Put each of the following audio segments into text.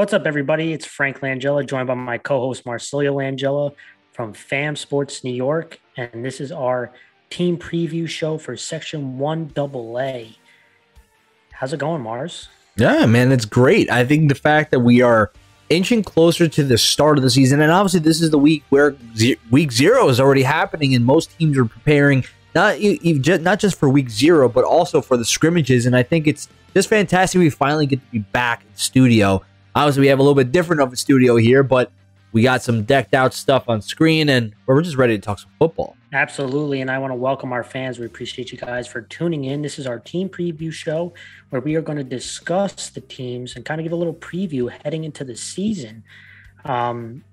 What's up, everybody? It's Frank Langella, joined by my co-host Marcelio Langella from Fam Sports New York, and this is our team preview show for Section 1AA. How's it going, Mars? Yeah, man, it's great. I think the fact that we are inching closer to the start of the season, and obviously this is the week where week 0 is already happening, and most teams are preparing not just for week 0, but also for the scrimmages. And I think it's just fantastic we finally get to be back in the studio. Obviously, we have a little bit different of a studio here, but we got some decked out stuff on screen, and we're just ready to talk some football. Absolutely, and I want to welcome our fans. We appreciate you guys for tuning in. This is our team preview show where we are going to discuss the teams and kind of give a little preview heading into the season. And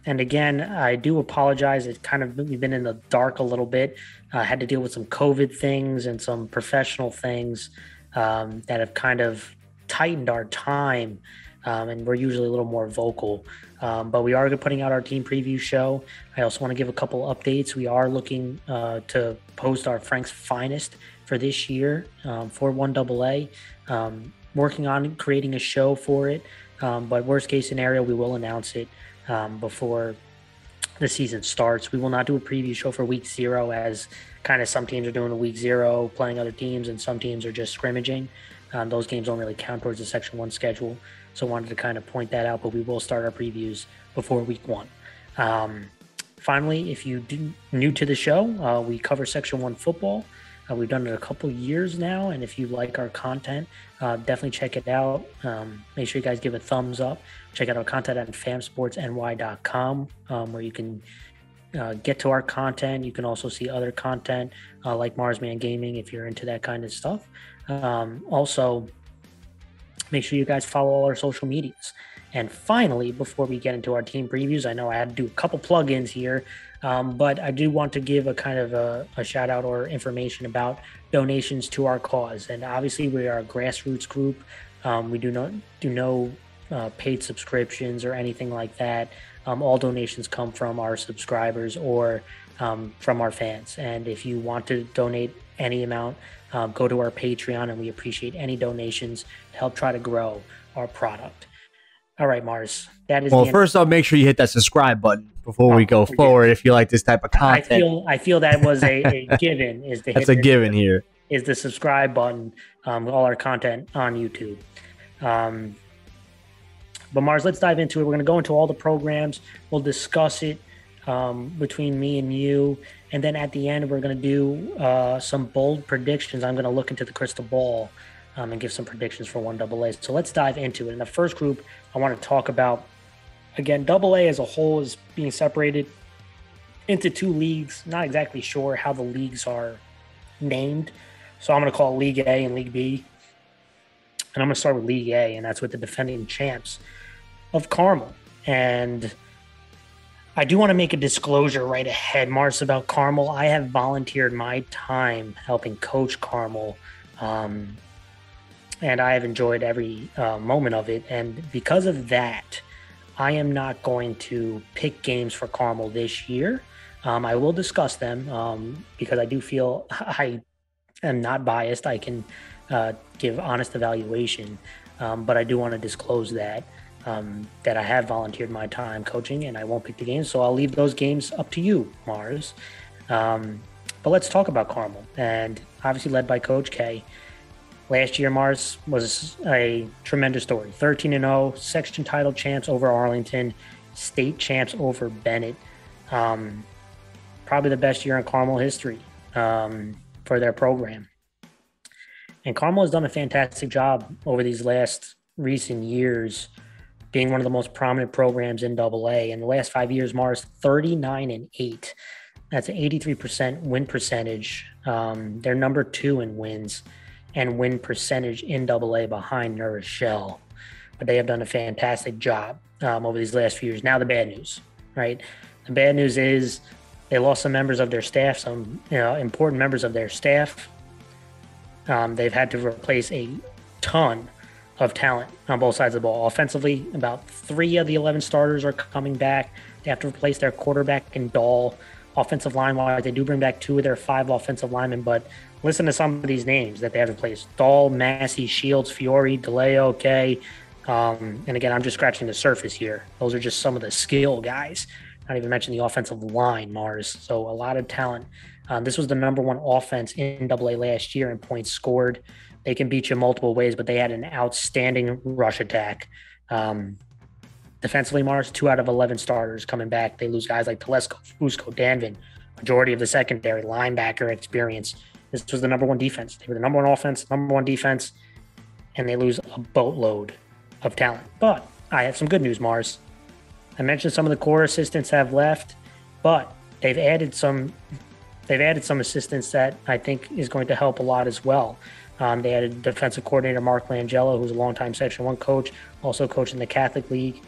again, I do apologize. We've been in the dark a little bit. I had to deal with some COVID things and some professional things that have kind of tightened our time. And we're usually a little more vocal, but we are putting out our team preview show. I also want to give a couple updates. We are looking to post our Frank's Finest for this year for 1AA, working on creating a show for it. But worst case scenario, we will announce it before the season starts. We will not do a preview show for week 0, as kind of some teams are doing a week 0 playing other teams, and some teams are just scrimmaging. Those games don't really count towards the Section 1 schedule. So I wanted to kind of point that out, but we will start our previews before week 1. Finally, if you're new to the show, we cover Section 1 football. We've done it a couple years now, and if you like our content, definitely check it out. Make sure you guys give a thumbs up. Check out our content at famsportsny.com, where you can get to our content. You can also see other content like Marsman Gaming if you're into that kind of stuff. Also, make sure you guys follow all our social medias. And finally, before we get into our team previews, I know I had to do a couple plugins here, but I do want to give a kind of a shout out or information about donations to our cause. And obviously, we are a grassroots group. We do no paid subscriptions or anything like that. All donations come from our subscribers or from our fans. And if you want to donate any amount, go to our Patreon, and we appreciate any donations to help try to grow our product. All right, Mars. That is. Well, first off, make sure you hit that subscribe button before we go forward. If you like this type of content, I feel that was a given. That's a given here. Is the subscribe button? All our content on YouTube. But Mars, let's dive into it. We're going to go into all the programs. We'll discuss it between me and you. And then at the end, we're going to do some bold predictions. I'm going to look into the crystal ball and give some predictions for 1AA. So let's dive into it. In the first group, I want to talk about, again, AA as a whole is being separated into 2 leagues. Not exactly sure how the leagues are named. So I'm going to call it League A and League B. And I'm going to start with League A, and that's with the defending champs of Carmel. And I do want to make a disclosure right ahead, Mars, about Carmel. I have volunteered my time helping coach Carmel, and I have enjoyed every moment of it. And because of that, I am not going to pick games for Carmel this year. I will discuss them because I do feel I am not biased. I can give honest evaluation, but I do want to disclose that I have volunteered my time coaching, and I won't pick the games. So I'll leave those games up to you, Mars. But let's talk about Carmel, and obviously led by Coach K. Last year, Mars was a tremendous story. 13-0, section title champs over Arlington, state champs over Bennett. Probably the best year in Carmel history for their program. And Carmel has done a fantastic job over these last recent years, being one of the most prominent programs in AA. In the last 5 years, Mars 39-8. That's an 83% win percentage. They're number 2 in wins and win percentage in AA behind New Rochelle. But they have done a fantastic job over these last few years. Now the bad news, right? The bad news is they lost some members of their staff, some important members of their staff. They've had to replace a ton of talent on both sides of the ball. Offensively, about 3 of the 11 starters are coming back. They have to replace their quarterback in Dahl. Offensive line-wise, they do bring back 2 of their 5 offensive linemen, but listen to some of these names that they have replaced. Dahl, Massey, Shields, Fiore, DeLeo, Kay, And again, I'm just scratching the surface here. Those are just some of the skill guys. Not even mention the offensive line, Mars. So a lot of talent. This was the number one offense in AA last year in points scored. They can beat you multiple ways, but they had an outstanding rush attack. Defensively, Mars, 2 out of 11 starters coming back. They lose guys like Telesco, Fusco, Danvin, majority of the secondary, linebacker experience. This was the number one defense. They were the number one offense, number one defense, and they lose a boatload of talent. But I have some good news, Mars. I mentioned some of the core assistants have left, but they've added some assistants that I think is going to help a lot as well. They added defensive coordinator Mark Langella, who's a longtime Section 1 coach, also coached in the Catholic League.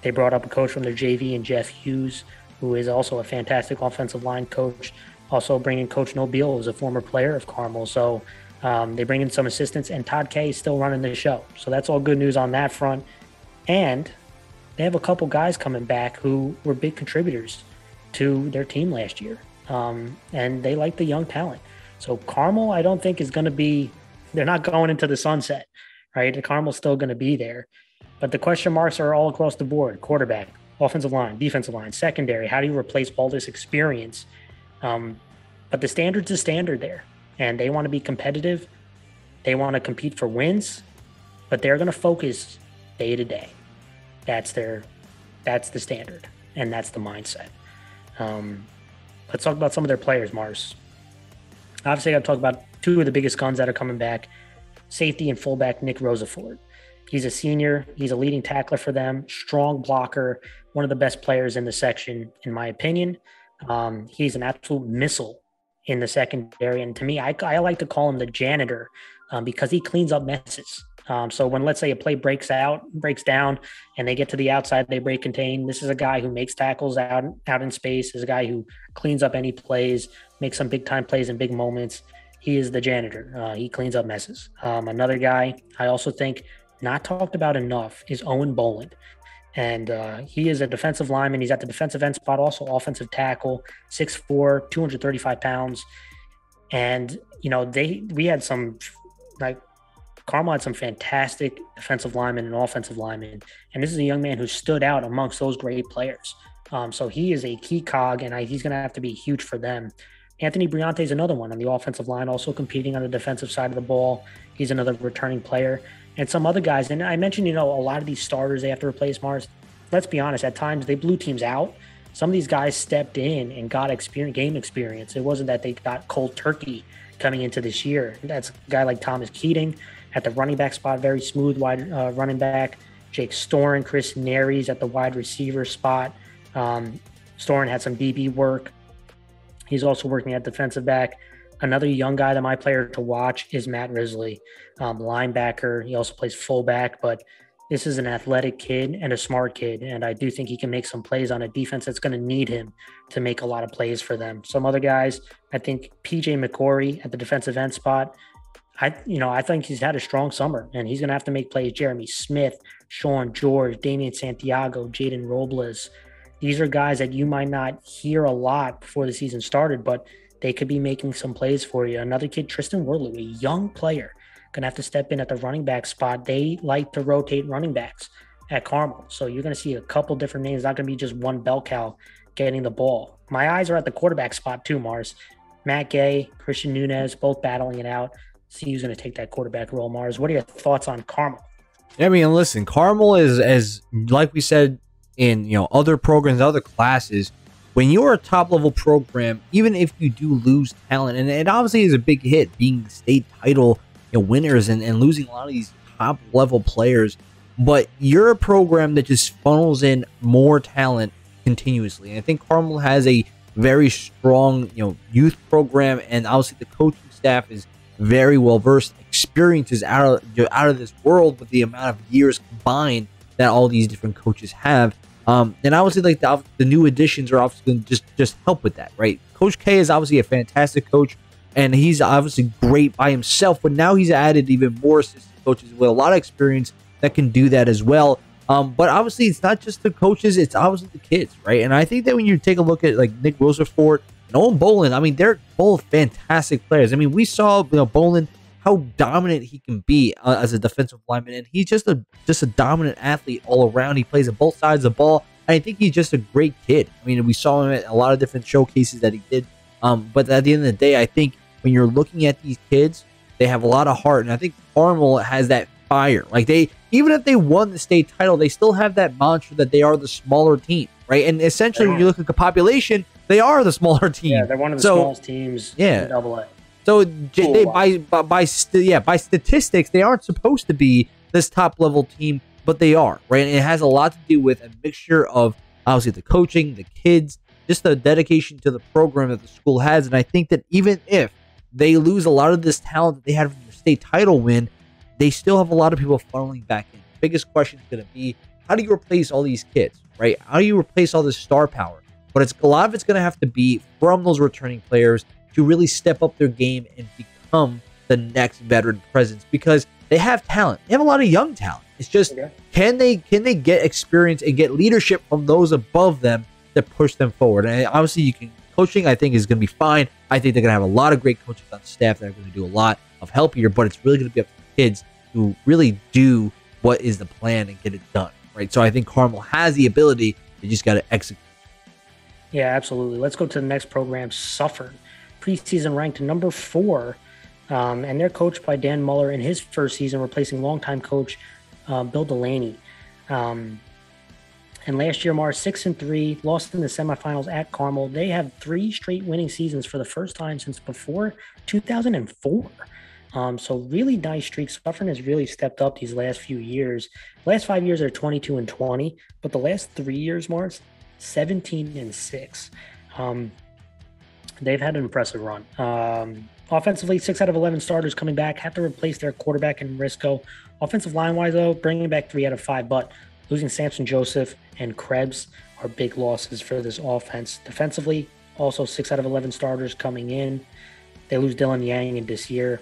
They brought up a coach from their JV, and Jeff Hughes, who is also a fantastic offensive line coach. Also bringing Coach Nobile, who's a former player of Carmel. So they bring in some assistants, and Todd Kay is still running the show. So that's all good news on that front. And they have a couple guys coming back who were big contributors to their team last year. And they like the young talent. So Carmel, I don't think is going to be – they're not going into the sunset, right? The Carmel's still going to be there. But the question marks are all across the board: quarterback, offensive line, defensive line, secondary. How do you replace all this experience? But the standard's a standard there, and they want to be competitive. They want to compete for wins, but they're going to focus day to day. That's the standard, and that's the mindset. Let's talk about some of their players, Mars. Obviously, I've talked about 2 of the biggest guns that are coming back: safety and fullback Nick Rosafort. He's a senior. He's a leading tackler for them, strong blocker, one of the best players in the section, in my opinion. He's an absolute missile in the secondary. And to me, I like to call him the janitor because he cleans up messes. So when, let's say, a play breaks down, and they get to the outside, they break contain. This is a guy who makes tackles out in space. This is a guy who cleans up any plays, makes some big time plays in big moments. He is the janitor. He cleans up messes. Another guy I also think not talked about enough is Owen Boland. And he is a defensive lineman. He's at the defensive end spot, also offensive tackle, 6'4", 235 pounds. And, we had some, Carmel had some fantastic defensive linemen and offensive linemen. And this is a young man who stood out amongst those great players. So he is a key cog, and he's going to have to be huge for them. Anthony Briante is another one on the offensive line, also competing on the defensive side of the ball. He's another returning player. And some other guys, and I mentioned, a lot of these starters they have to replace, Mars. Let's be honest, at times they blew teams out. Some of these guys stepped in and got game experience. It wasn't that they got cold turkey coming into this year. That's a guy like Thomas Keating at the running back spot, very smooth wide running back. Jake Storin, Chris Neries at the wide receiver spot. Storin had some DB work. He's also working at defensive back. Another young guy that my player to watch is Matt Risley, linebacker. He also plays fullback, but this is an athletic kid and a smart kid, and I do think he can make some plays on a defense that's going to need him to make a lot of plays for them. Some other guys, I think PJ McCory at the defensive end spot. I think he's had a strong summer, and he's going to have to make plays. Jeremy Smith, Sean George, Damian Santiago, Jaden Robles. These are guys that you might not hear a lot before the season started, but they could be making some plays for you. Another kid, Tristan Worley, a young player, going to have to step in at the running back spot. They like to rotate running backs at Carmel. So you're going to see a couple different names. Not going to be just one bell cow getting the ball. My eyes are at the quarterback spot too, Mars. Matt Gay, Christian Nunez, both battling it out. See who's going to take that quarterback role, Mars. What are your thoughts on Carmel? I mean, listen, Carmel is, as like we said in other programs, other classes, when you're a top-level program, even if you do lose talent, and it obviously is a big hit being state title winners and losing a lot of these top-level players, but you're a program that just funnels in more talent continuously. And I think Carmel has a very strong youth program, and obviously the coaching staff is very well-versed. Experience is out of this world with the amount of years combined that all these different coaches have. And obviously, like the new additions are obviously going to just help with that, right? Coach K is obviously a fantastic coach, and he's obviously great by himself. But now he's added even more assistant coaches with a lot of experience that can do that as well. But obviously, it's not just the coaches; it's obviously the kids, right? And I think that when you take a look at like Nick Rosafort and Owen Boland, I mean, they're both fantastic players. I mean, we saw Boland how dominant he can be as a defensive lineman, and he's just a dominant athlete all around. He plays on both sides of the ball. I think he's just a great kid. I mean, we saw him at a lot of different showcases that he did. But at the end of the day, I think when you're looking at these kids, they have a lot of heart, and I think Carmel has that fire. Like, they, even if they won the state title, they still have that mantra that they are the smaller team, right? And essentially, when you look at the population, they are the smaller team. Yeah, they're one of the smallest teams in AA. So by statistics, they aren't supposed to be this top level team, but they are, right? And it has a lot to do with a mixture of obviously the coaching, the kids, just the dedication to the program that the school has. And I think that even if they lose a lot of this talent that they had from the state title win, they still have a lot of people funneling back in. The biggest question is going to be, how do you replace all these kids, right? How do you replace all this star power? But a lot of it's going to have to be from those returning players to really step up their game and become the next veteran presence, because they have talent. They have a lot of young talent. It's just, can they get experience and get leadership from those above them to push them forward? And obviously, coaching, I think, is going to be fine. I think they're going to have a lot of great coaches on staff that are going to do a lot of help here, but it's really going to be up to the kids who really do what is the plan and get it done, right? So I think Carmel has the ability. They just got to execute. Yeah, absolutely. Let's go to the next program, Suffern. Preseason ranked number 4, and they're coached by Dan Muller in his first season, replacing longtime coach Bill Delaney. And last year, Mars 6-3, lost in the semifinals at Carmel. They have 3 straight winning seasons for the first time since before 2004. So really nice streak. Suffern has really stepped up these last few years. Last 5 years are 22-20, but the last 3 years, Mars, 17-6. They've had an impressive run. Offensively, 6 out of 11 starters coming back, have to replace their quarterback in Risco. Offensive line-wise, though, bringing back 3 out of 5, but losing Samson Joseph and Krebs are big losses for this offense. Defensively, also 6 out of 11 starters coming in. They lose Dylan Yang in this year.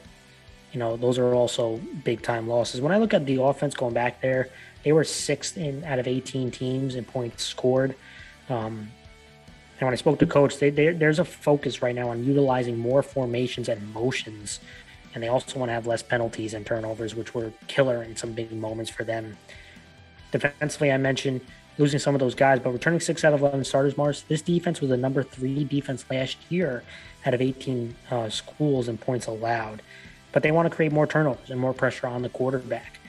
You know, those are also big-time losses. When I look at the offense going back there, they were 6th out of 18 teams in points scored. And when I spoke to coach, there's a focus right now on utilizing more formations and motions. And they also want to have less penalties and turnovers, which were killer in some big moments for them. Defensively, I mentioned losing some of those guys, but returning 6 out of 11 starters, Mars, this defense was the number 3 defense last year out of 18 schools in points allowed. But they want to create more turnovers and more pressure on the quarterback.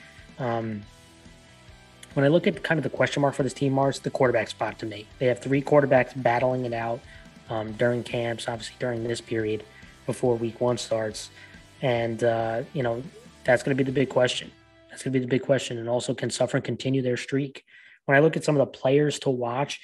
When I look at kind of the question mark for this team, Mars, the quarterback spot to me. They have 3 quarterbacks battling it out during camps, obviously during this period before week 1 starts. And, that's going to be the big question. That's going to be the big question. And also, can Suffern continue their streak? When I look at some of the players to watch,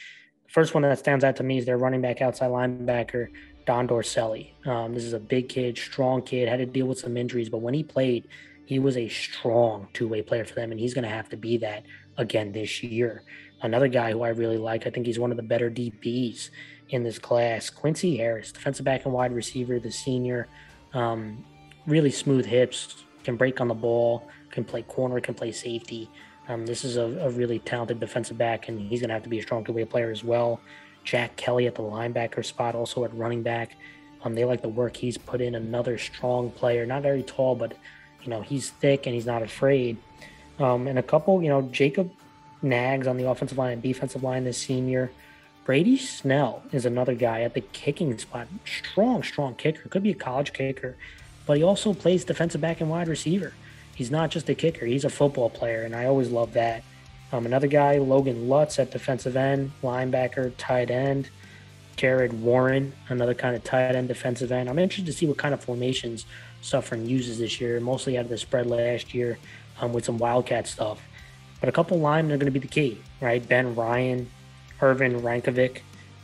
the first one that stands out to me is their running back, outside linebacker, Don Dorselli. This is a big kid, strong kid, had to deal with some injuries, but when he played, he was a strong two-way player for them, and he's going to have to be that again this year. Another guy who I really like, I think he's one of the better DBs in this class, Quincy Harris, defensive back and wide receiver, the senior, really smooth hips, can break on the ball, can play corner, can play safety. This is a really talented defensive back, and he's going to have to be a strong two-way player as well. Jack Kelly at the linebacker spot, also at running back. They like the work he's put in. Another strong player, not very tall, but he's thick and he's not afraid. And a couple, Jacob Nags on the offensive line and defensive line this senior. Brady Snell is another guy at the kicking spot. Strong kicker. Could be a college kicker, but he also plays defensive back and wide receiver. He's not just a kicker. He's a football player, and I always love that. Another guy, Logan Lutz at defensive end, linebacker, tight end. Jared Warren, another kind of tight end, defensive end. I'm interested to see what kind of formations Suffern uses this year, mostly out of the spread last year with some Wildcat stuff. But a couple linemen are going to be the key, right? Ben Ryan, Irvin Rankovic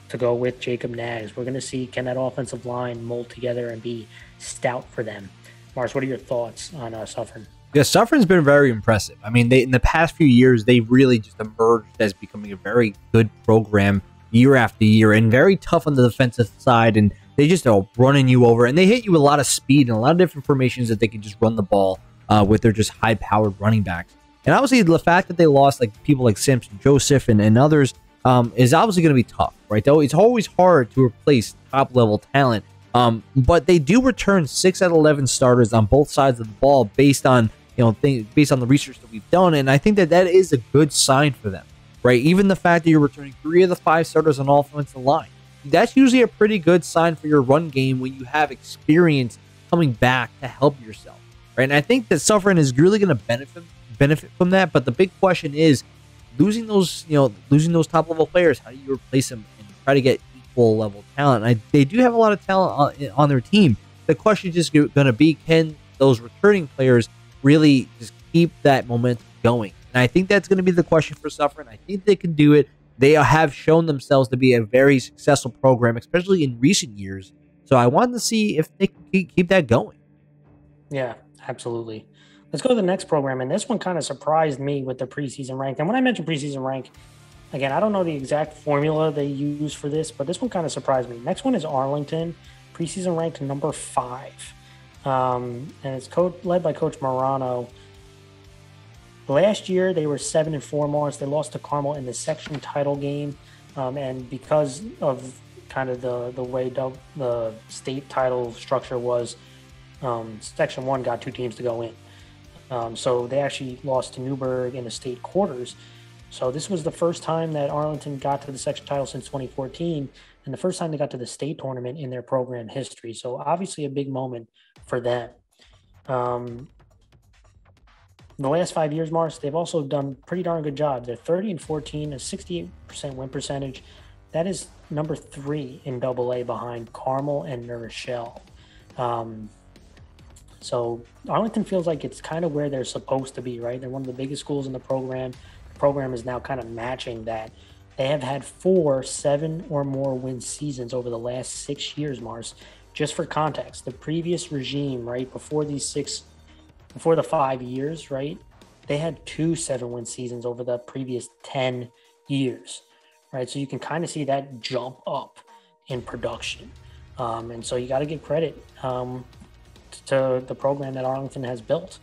to go with Jacob Nags. We're going to see, can that offensive line mold together and be stout for them? Mars, what are your thoughts on Suffern? Yeah, Suffern's been very impressive. I mean, in the past few years, they really just emerged as becoming a very good program year after year, and very tough on the defensive side, and they just are running you over, and they hit you with a lot of speed and a lot of different formations that they can just run the ball with their just high-powered running backs. And obviously, the fact that they lost like people like Samson Joseph and others is obviously going to be tough, right? Though it's always hard to replace top-level talent But they do return 6 out of 11 starters on both sides of the ball based on based on the research that we've done, and I think that is a good sign for them, right? Even the fact that you're returning 3 of the 5 starters on offensive line, that's usually a pretty good sign for your run game when you have experience coming back to help yourself, right? And I think that Suffern is really going to benefit from that. But the big question is losing those top level players. How do you replace them and try to get equal level talent? They do have a lot of talent on their team. The question is just going to be, can those returning players really just keep that momentum going? And I think that's going to be the question for Suffern. I think they can do it. They have shown themselves to be a very successful program, especially in recent years. So I wanted to see if they can keep that going. Yeah, absolutely. Let's go to the next program. And this one kind of surprised me with the preseason rank. And when I mentioned preseason rank, again, I don't know the exact formula they use for this, but this one kind of surprised me. Next one is Arlington, preseason ranked number 5. And it's led by Coach Mamaroneck. Last year, they were 7-4 Morris. They lost to Carmel in the section title game. And because of kind of the way the state title structure was, Section 1 got 2 teams to go in. So they actually lost to Newburgh in the state quarters. So this was the first time that Arlington got to the section title since 2014, and the first time they got to the state tournament in their program history. So obviously a big moment for them. The last 5 years, Mars, they've also done pretty darn good job. They're 30-14, a 68% win percentage. That is number 3 in AA behind Carmel and New Rochelle. So Arlington feels like it's kind of where they're supposed to be, right? They're one of the biggest schools in the program. The program is now kind of matching that. They have had 4 7 or more win seasons over the last 6 years, Mars. Just for context, the previous regime, right, before the 5 years, right, they had 2 7-win seasons over the previous 10 years, right? So you can kind of see that jump up in production. And so you got to give credit to the program that Arlington has built.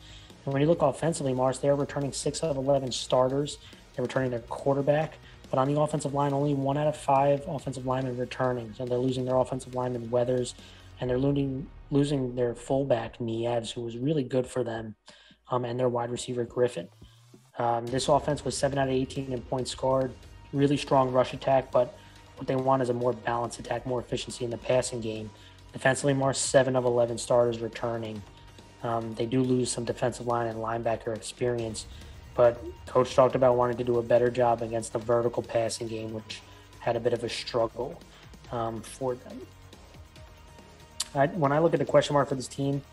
And when you look offensively, Mars, they're returning 6 out of 11 starters. They're returning their quarterback. But on the offensive line, only 1 out of 5 offensive linemen returning. So they're losing their offensive lineman Weathers, and they're losing their fullback Nieves, who was really good for them, and their wide receiver Griffin. This offense was 7 out of 18 in points scored. Really strong rush attack, but what they want is a more balanced attack, more efficiency in the passing game. Defensively, more 7 of 11 starters returning. They do lose some defensive line and linebacker experience, but Coach talked about wanting to do a better job against the vertical passing game, which had a bit of a struggle for them. When I look at the question mark for this team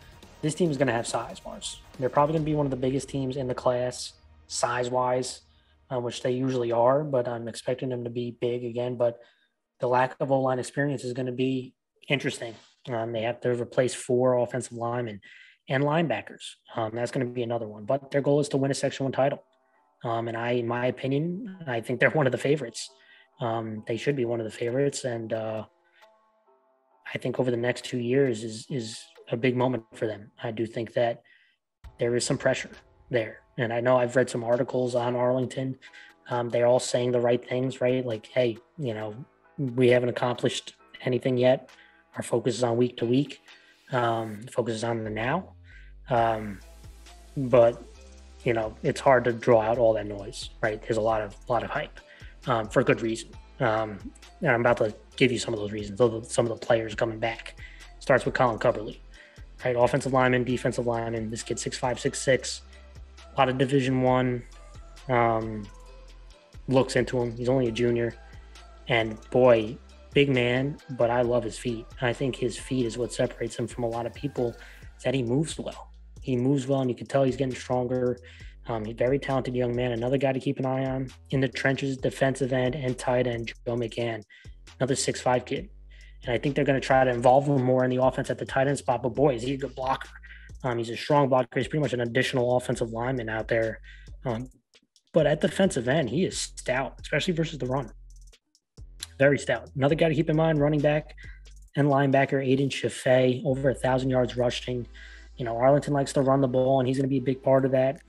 is going to have size, Mars. They're probably going to be one of the biggest teams in the class, size-wise, which they usually are, but I'm expecting them to be big again. But the lack of O-line experience is going to be interesting. They have to replace 4 offensive linemen and linebackers. That's going to be another one. But their goal is to win a Section 1 title. And in my opinion, I think they're one of the favorites. They should be one of the favorites. And I think over the next 2 years is a big moment for them. I do think that there is some pressure there. And I know I've read some articles on Arlington. They're all saying the right things, right? Like, hey, we haven't accomplished anything yet. Our focus is on week to week. Focus is on the now. But, it's hard to draw out all that noise, right? There's a lot of hype for good reason. And I'm about to give you some of those reasons. Some of the players coming back. Starts with Colin Cubberly, right? Offensive lineman, defensive lineman. This kid 6'5", 6'6". A lot of Division I. Looks into him. He's only a junior. And boy, big man, but I love his feet. I think his feet is what separates him from a lot of people, is that he moves well. He moves well, and you can tell he's getting stronger. He's a very talented young man. Another guy to keep an eye on in the trenches, defensive end and tight end, Joe McGann. Another 6'5" kid. And I think they're going to try to involve him more in the offense at the tight end spot. But boy, is he a good blocker. He's a strong blocker. He's pretty much an additional offensive lineman out there. But at defensive end, he is stout, especially versus the run. Very stout. Another guy to keep in mind, running back and linebacker, Aiden Chaffee, over 1,000 yards rushing. Arlington likes to run the ball, and he's going to be a big part of that.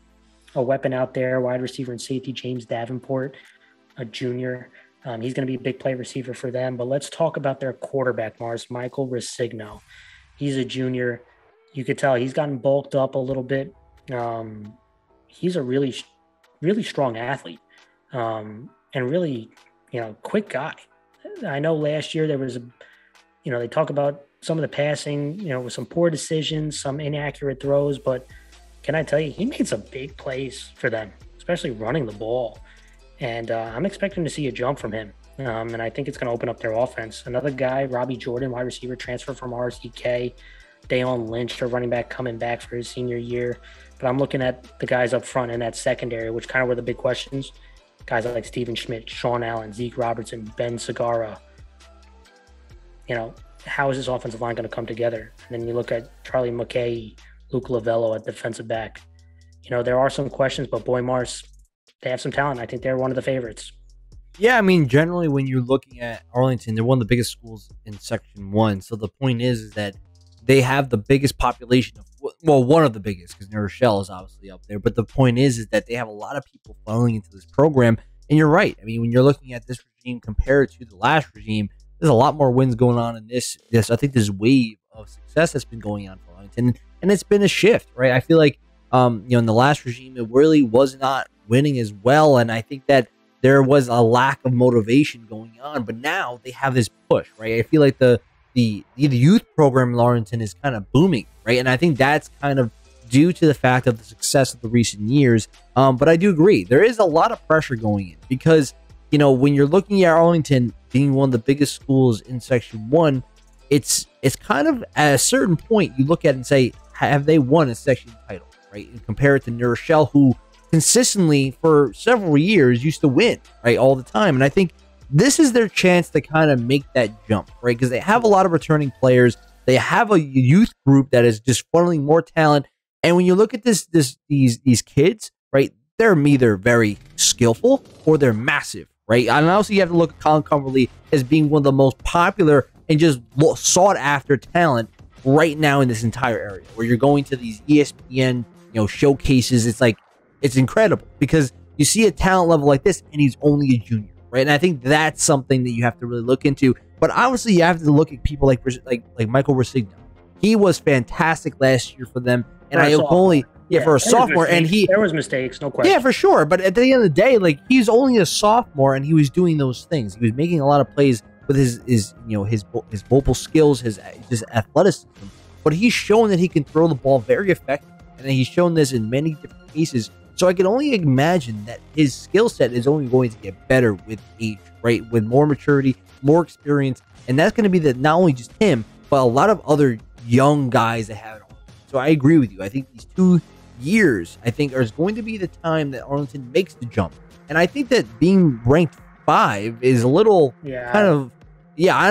A weapon out there, wide receiver and safety, James Davenport, a junior. He's going to be a big play receiver for them. But let's talk about their quarterback, Mars, Michael Resigno. He's a junior. You could tell he's gotten bulked up a little bit. He's a really, really strong athlete, and really, quick guy. I know last year there was they talk about some of the passing, with some poor decisions, some inaccurate throws, but can I tell you, he made some big plays for them, especially running the ball. And I'm expecting to see a jump from him. And I think it's going to open up their offense. Another guy, Robbie Jordan, wide receiver, transfer from RCK. Dayon Lynch, a running back, coming back for his senior year. But I'm looking at the guys up front in that secondary, which kind of were the big questions. Guys like Steven Schmidt, Sean Allen, Zeke Robertson, Ben Segara. How is this offensive line going to come together? And then you look at Charlie McKay, Luke Lavello at defensive back. There are some questions, but boy, Mars, they have some talent. I think they're one of the favorites. Yeah, I mean, generally when you're looking at Arlington, they're one of the biggest schools in Section 1. So the point is that they have the biggest population of, one of the biggest, because New Rochelle is obviously up there. But the point is that they have a lot of people funneling into this program. And you're right. I mean, when you're looking at this regime compared to the last regime, there's a lot more wins going on in this. I think this wave of success that's been going on for Arlington, and it's been a shift, right? I feel like, in the last regime, it really was not winning as well, and I think that there was a lack of motivation going on. But now they have this push, right? I feel like the youth program in Arlington is kind of booming, right? And I think that's kind of due to the fact of the success of the recent years. But I do agree, there is a lot of pressure going in because, when you're looking at Arlington being one of the biggest schools in Section 1, it's kind of at a certain point you look at it and say, have they won a section title, right? And compare it to New Rochelle, who consistently for several years used to win, right, all the time. And I think this is their chance to kind of make that jump, right? Because they have a lot of returning players. They have a youth group that is just funneling more talent. And when you look at these kids, right, they're either very skillful or they're massive, right? And also you have to look at Colin Cumberly as being one of the most popular and just sought after talent right now in this entire area, where you're going to these ESPN, showcases. It's incredible because you see a talent level like this and he's only a junior, right? And I think that's something that you have to really look into. But obviously you have to look at people like Michael Resigno. He was fantastic last year for them. And for a sophomore, and there was mistakes, no question. Yeah, for sure. But at the end of the day, he's only a sophomore, and he was doing those things. He was making a lot of plays with his mobile skills, his athleticism. But he's shown that he can throw the ball very effectively, and he's shown this in many different cases. So I can only imagine that his skill set is only going to get better with age, right? With more maturity, more experience, and that's going to be not only just him, but a lot of other young guys that have it on. So I agree with you. I think these 2 years, is going to be the time that Arlington makes the jump. And I think that being ranked 5 is a little I'm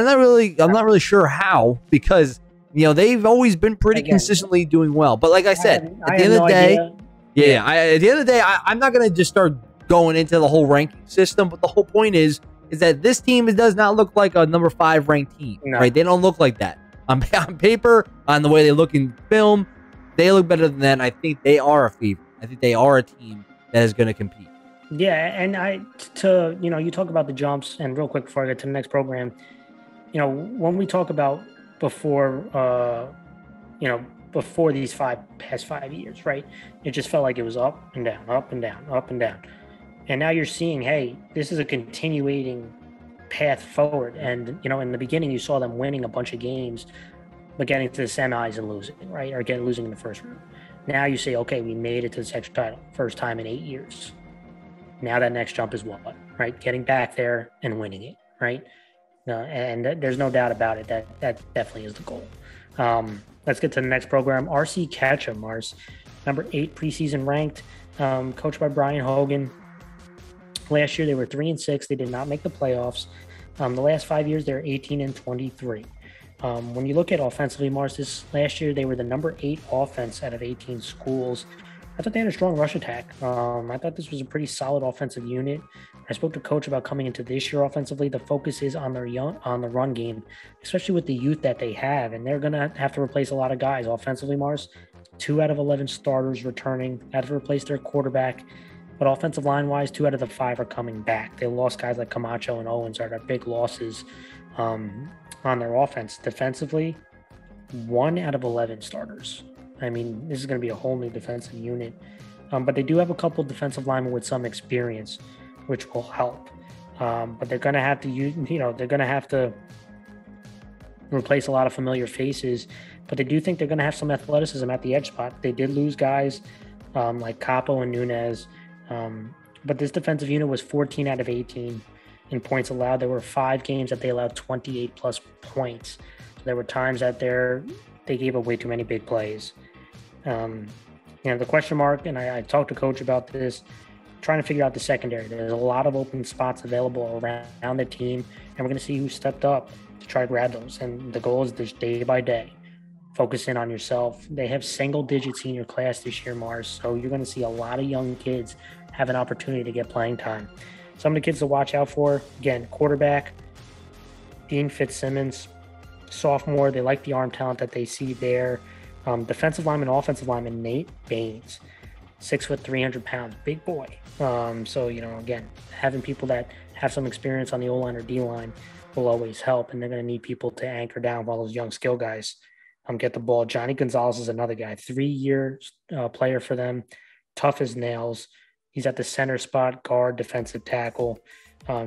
not really sure how, because they've always been pretty consistently doing well. But like I said, at the end of the day, I'm not going to just start going into the whole ranking system. But the whole point is that this team does not look like a number 5 ranked team, right? They don't look like that on paper, on the way they look in film. They look better than that, and I think they are a favorite. I think they are a team that is going to compete. Yeah, and you talk about the jumps, and real quick before I get to the next program, when we talk about before these past 5 years, right? It just felt like it was up and down, up and down, up and down. And now you're seeing, hey, this is a continuating path forward. And, in the beginning, you saw them winning a bunch of games, but getting to the semis and losing, right? Or losing in the first round. Now you say, okay, we made it to the section title, first time in 8 years. Now that next jump is what, right? Getting back there and winning it, right? And there's no doubt about it. That definitely is the goal. Let's get to the next program. RC Ketchum, Mars, number 8 preseason ranked, coached by Brian Hogan. Last year they were 3-6. They did not make the playoffs. The last 5 years they're 18-23. When you look at offensively, Mars, this last year they were the number 8 offense out of 18 schools. I thought they had a strong rush attack. I thought this was a pretty solid offensive unit. I spoke to Coach about coming into this year offensively. The focus is on the run game, especially with the youth that they have, and they're going to have to replace a lot of guys offensively, Mars. 2 out of 11 starters returning. Had to replace their quarterback. But offensive line-wise, 2 out of the 5 are coming back. They lost guys like Camacho and Owens are their big losses on their offense. Defensively, 1 out of 11 starters. I mean, this is going to be a whole new defensive unit. But they do have a couple defensive linemen with some experience, which will help. But they're going to have to use, they're going to have to replace a lot of familiar faces. But they do think they're going to have some athleticism at the edge spot. They did lose guys like Capo and Nunez. But this defensive unit was 14 out of 18 in points allowed. There were 5 games that they allowed 28 plus points. So there were times that they gave up way too many big plays. The question mark, and I talked to Coach about this, trying to figure out the secondary. There's a lot of open spots available around the team, and we're going to see who stepped up to try to grab those. And the goal is just day by day. Focus in on yourself. They have single-digit senior class this year, Mars, so you're going to see a lot of young kids have an opportunity to get playing time. Some of the kids to watch out for, again, quarterback, Dean Fitzsimmons, sophomore. They like the arm talent that they see there. Defensive lineman, offensive lineman, Nate Baines, 6 foot, 300 pounds, big boy. So, again, having people that have some experience on the O-line or D-line will always help, and they're going to need people to anchor down while those young skill guys get the ball. Johnny Gonzalez is another guy, 3-year player for them, tough as nails. He's at the center spot, guard, defensive tackle.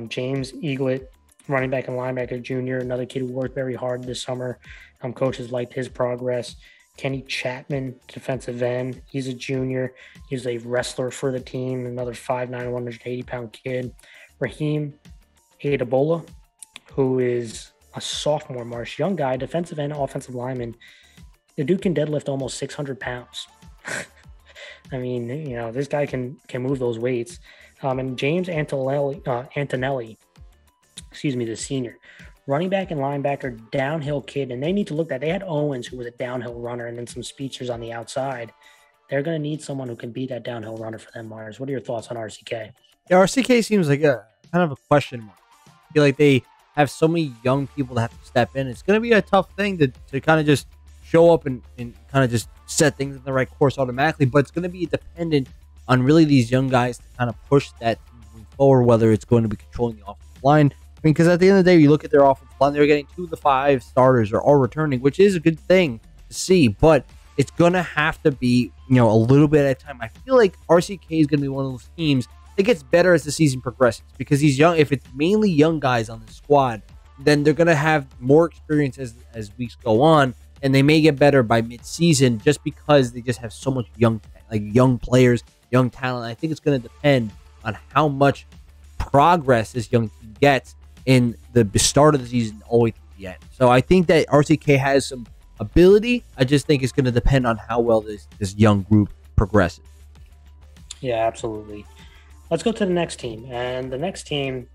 James Eaglet, running back and linebacker junior, another kid who worked very hard this summer. Coaches liked his progress. Kenny Chapman, defensive end. He's a junior. He's a wrestler for the team, another 5'9", 180-pound kid. Raheem Adebola, who is a sophomore, Marsh, young guy, defensive end, offensive lineman. The dude can deadlift almost 600 pounds. I mean, this guy can move those weights. And James Antonelli, the senior, running back and linebacker, downhill kid. And they need to look at, they had Owens, who was a downhill runner, and then some speedsters on the outside. They're going to need someone who can be that downhill runner for them, Mars. What are your thoughts on RCK? Yeah, RCK seems like a kind of a question mark. I feel like they have so many young people that have to step in. It's going to be a tough thing to kind of just show up and kind of just set things in the right course automatically, but it's going to be dependent on really these young guys to kind of push that forward, whether it's going to be controlling the offensive line. I mean, because at the end of the day, you look at their offensive line, they're getting 2 of the 5 starters are all returning, which is a good thing to see, but it's going to have to be, a little bit at a time. I feel like RCK is going to be one of those teams that gets better as the season progresses, because these young, if it's mainly young guys on the squad, then they're going to have more experience as weeks go on, and they may get better by mid-season just because they just have so much young players, young talent. I think it's going to depend on how much progress this young team gets in the start of the season all the way to the end. So I think that RCK has some ability. I just think it's going to depend on how well this young group progresses. Yeah, absolutely. Let's go to the next team. And the next team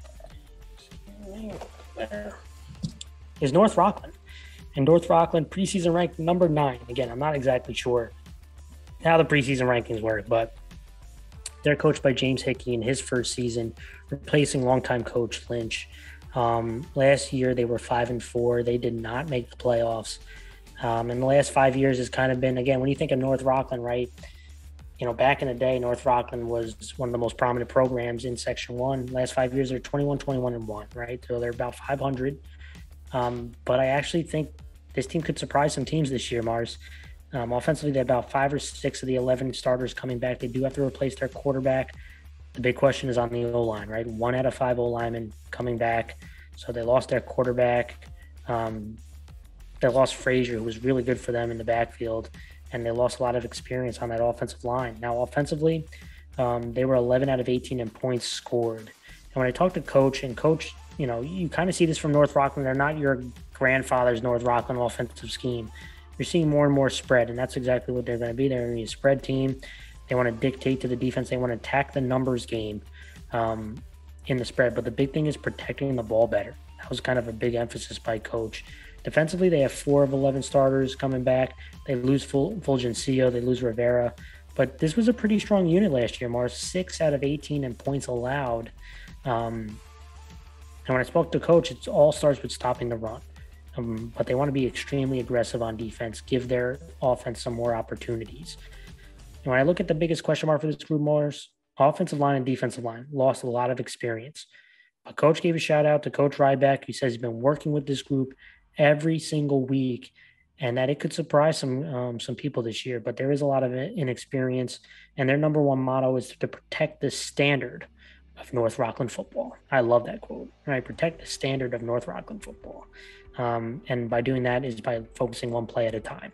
is North Rockland. And North Rockland, preseason ranked number 9. Again, I'm not exactly sure how the preseason rankings work, but they're coached by James Hickey in his first season, replacing longtime coach Lynch. Last year, they were 5-4. They did not make the playoffs. In the last 5 years has kind of been, again, when you think of North Rockland, right, back in the day, North Rockland was one of the most prominent programs in Section 1. Last 5 years, they're 21-1, right? So they're about 500. But I actually think this team could surprise some teams this year, Mars. Offensively, they have about 5 or 6 of the 11 starters coming back. They do have to replace their quarterback. The big question is on the O-line, right? 1 out of 5 O-linemen coming back. So they lost their quarterback. They lost Frazier, who was really good for them in the backfield. And they lost a lot of experience on that offensive line. Now, offensively, they were 11 out of 18 in points scored. And when I talked to Coach, you kind of see this from North Rockland. They're not your grandfather's North Rockland offensive scheme. You're seeing more and more spread, and that's exactly what they're going to be. They're going to be a spread team. They want to dictate to the defense. They want to attack the numbers game in the spread. But the big thing is protecting the ball better. That was kind of a big emphasis by Coach. Defensively, they have 4 of 11 starters coming back. They lose Fulgencio. They lose Rivera. But this was a pretty strong unit last year, Mars. 6 out of 18 in points allowed. And when I spoke to Coach, it all starts with stopping the run. But they want to be extremely aggressive on defense, give their offense some more opportunities. And when I look at the biggest question mark for this group, Mars, offensive line and defensive line lost a lot of experience. But Coach gave a shout out to Coach Ryback. He says he's been working with this group every single week, and that it could surprise some people this year. But there is a lot of inexperience, and their number one motto is to protect the standard of North Rockland football. I love that quote, right? Protect the standard of North Rockland football. And by doing that is by focusing one play at a time.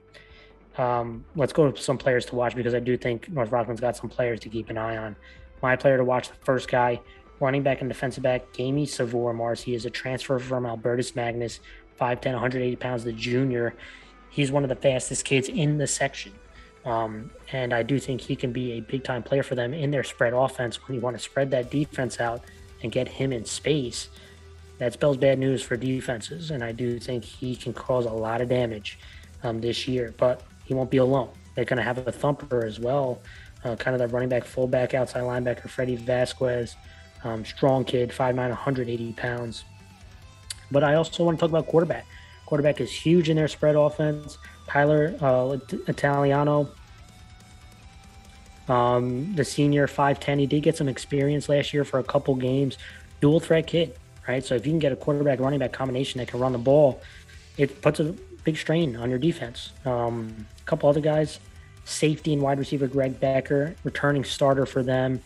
Let's go to some players to watch, because I do think North Rockland's got some players to keep an eye on. My player to watch, the first guy, running back and defensive back, Gamey Savour Mars. He is a transfer from Albertus Magnus, 5'10", 180 pounds, the junior. He's one of the fastest kids in the section. And I do think he can be a big-time player for them in their spread offense. When you want to spread that defense out and get him in space, that spells bad news for defenses. And I do think he can cause a lot of damage this year. But he won't be alone. They're going to have a thumper as well, kind of the running back, fullback, outside linebacker, Freddie Vasquez, strong kid, 5'9", 180 pounds. But I also want to talk about quarterback. Quarterback is huge in their spread offense. Tyler Italiano, the senior, 5'10". He did get some experience last year for a couple games. Dual threat kid, right? So if you can get a quarterback running back combination that can run the ball, it puts a big strain on your defense. A couple other guys, safety and wide receiver Greg Becker, returning starter for them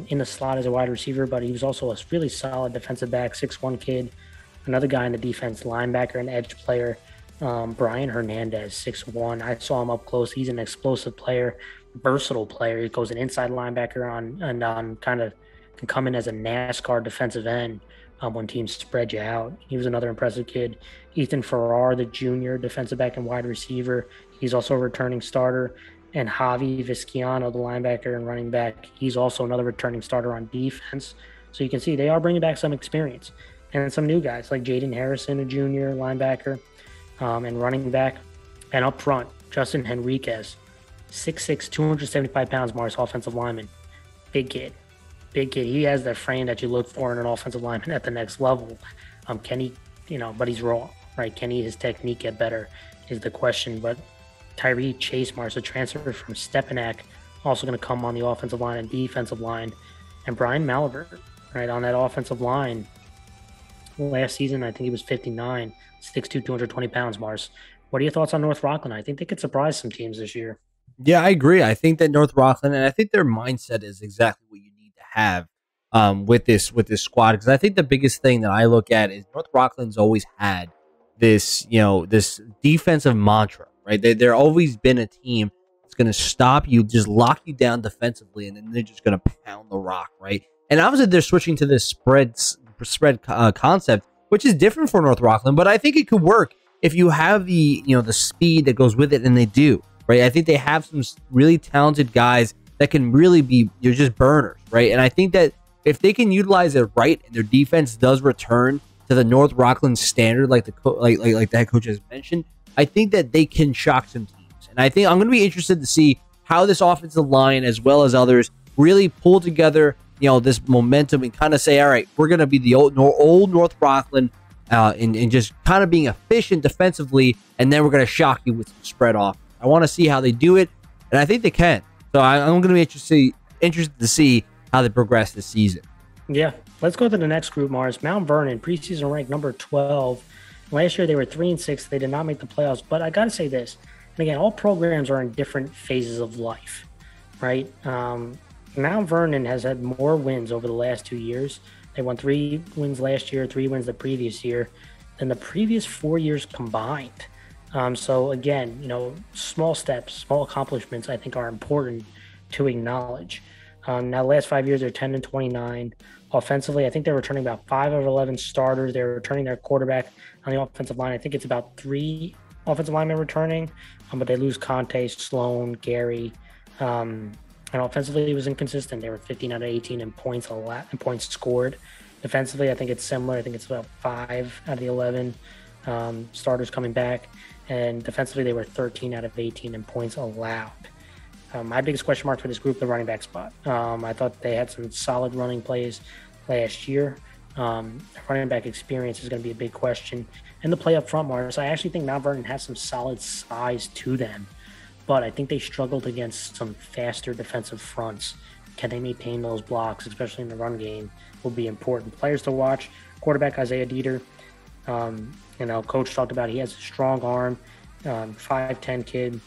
in the slot as a wide receiver, but he was also a really solid defensive back, 6'1" kid. Another guy in the defense, linebacker and edge player, Brian Hernandez, 6'1". I saw him up close. He's an explosive player, versatile player. He goes an inside linebacker on kind of can come in as a NASCAR defensive end when teams spread you out. He was another impressive kid. Ethan Farrar, the junior defensive back and wide receiver. He's also a returning starter. And Javi Vizquiano, the linebacker and running back. He's also another returning starter on defense. So you can see they are bringing back some experience. And some new guys like Jaden Harrison, a junior linebacker and running back. And up front, Justin Henriquez, 6'6", 275 pounds, Mars offensive lineman. Big kid. He has that frame that you look for in an offensive lineman at the next level. Can he, but he's raw, right? Can he, his technique get better is the question. But Tyree Chase Mars, a transfer from Stepanak, also going to come on the offensive line and defensive line. And Brian Malivert, right, on that offensive line. Last season, I think he was 59, 6'2", 220 pounds, Mars. What are your thoughts on North Rockland? I think they could surprise some teams this year. Yeah, I agree. I think that North Rockland, and I think their mindset is exactly what you need to have with this squad. Because I think the biggest thing that I look at is North Rockland's always had this, this defensive mantra, right? They're always been a team that's going to stop you, just lock you down defensively, and then they're just going to pound the rock, right? And obviously they're switching to this spread concept, which is different for North Rockland, but I think it could work if you have the the speed that goes with it, and they do, right? I think they have some really talented guys that can really be just burners, right? And I think that if they can utilize it right, and their defense does return to the North Rockland standard, like the head coach has mentioned, I think that they can shock some teams. And I think I'm going to be interested to see how this offensive line, as well as others, really pull together this momentum and kind of say, all right, we're going to be the old North Rockland and just kind of being efficient defensively, and then we're going to shock you with some spread off. I want to see how they do it, and I think they can. So I'm going to be interested to see how they progress this season. Yeah, let's go to the next group, Mars. Mount Vernon, preseason ranked number 12. Last year they were 3-6. They did not make the playoffs, but I got to say this. And again, all programs are in different phases of life, right? Mount Vernon has had more wins over the last 2 years. They won 3 wins last year, 3 wins the previous year, than the previous 4 years combined. So again, small steps, small accomplishments, I think are important to acknowledge. Now, the last 5 years, they're 10-29. Offensively, I think they're returning about 5 of 11 starters. They're returning their quarterback on the offensive line. I think it's about 3 offensive linemen returning, but they lose Conte, Sloan, Gary. And offensively, it was inconsistent. They were 15 out of 18 in points scored. Defensively, I think it's similar. I think it's about 5 out of the 11 starters coming back. And defensively, they were 13 out of 18 in points allowed. My biggest question mark for this group, the running back spot. I thought they had some solid running plays last year. Running back experience is going to be a big question. And the play up front, Mars, I actually think Mount Vernon has some solid size to them. But I think they struggled against some faster defensive fronts can they maintain those blocks, especially in the run game, will be important. Players to watch, quarterback Isaiah Dieter. Coach talked about he has a strong arm, 5'10" kid.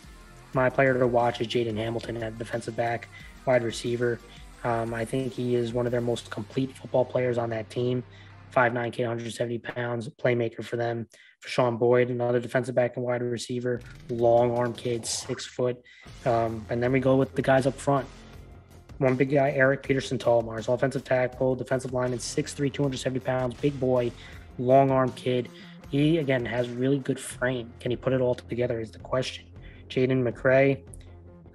My player to watch is Jaden Hamilton at defensive back, wide receiver. I think he is one of their most complete football players on that team. 5'9" kid, 170 pounds, playmaker for them. For Sean Boyd, another defensive back and wide receiver, long arm kid, 6 foot. And then we go with the guys up front. One big guy, Eric Peterson Tallmars, offensive tackle, defensive lineman, 6'3", 270 pounds, big boy, long arm kid. He, again, has really good frame. Can he put it all together is the question. Jaden McCray,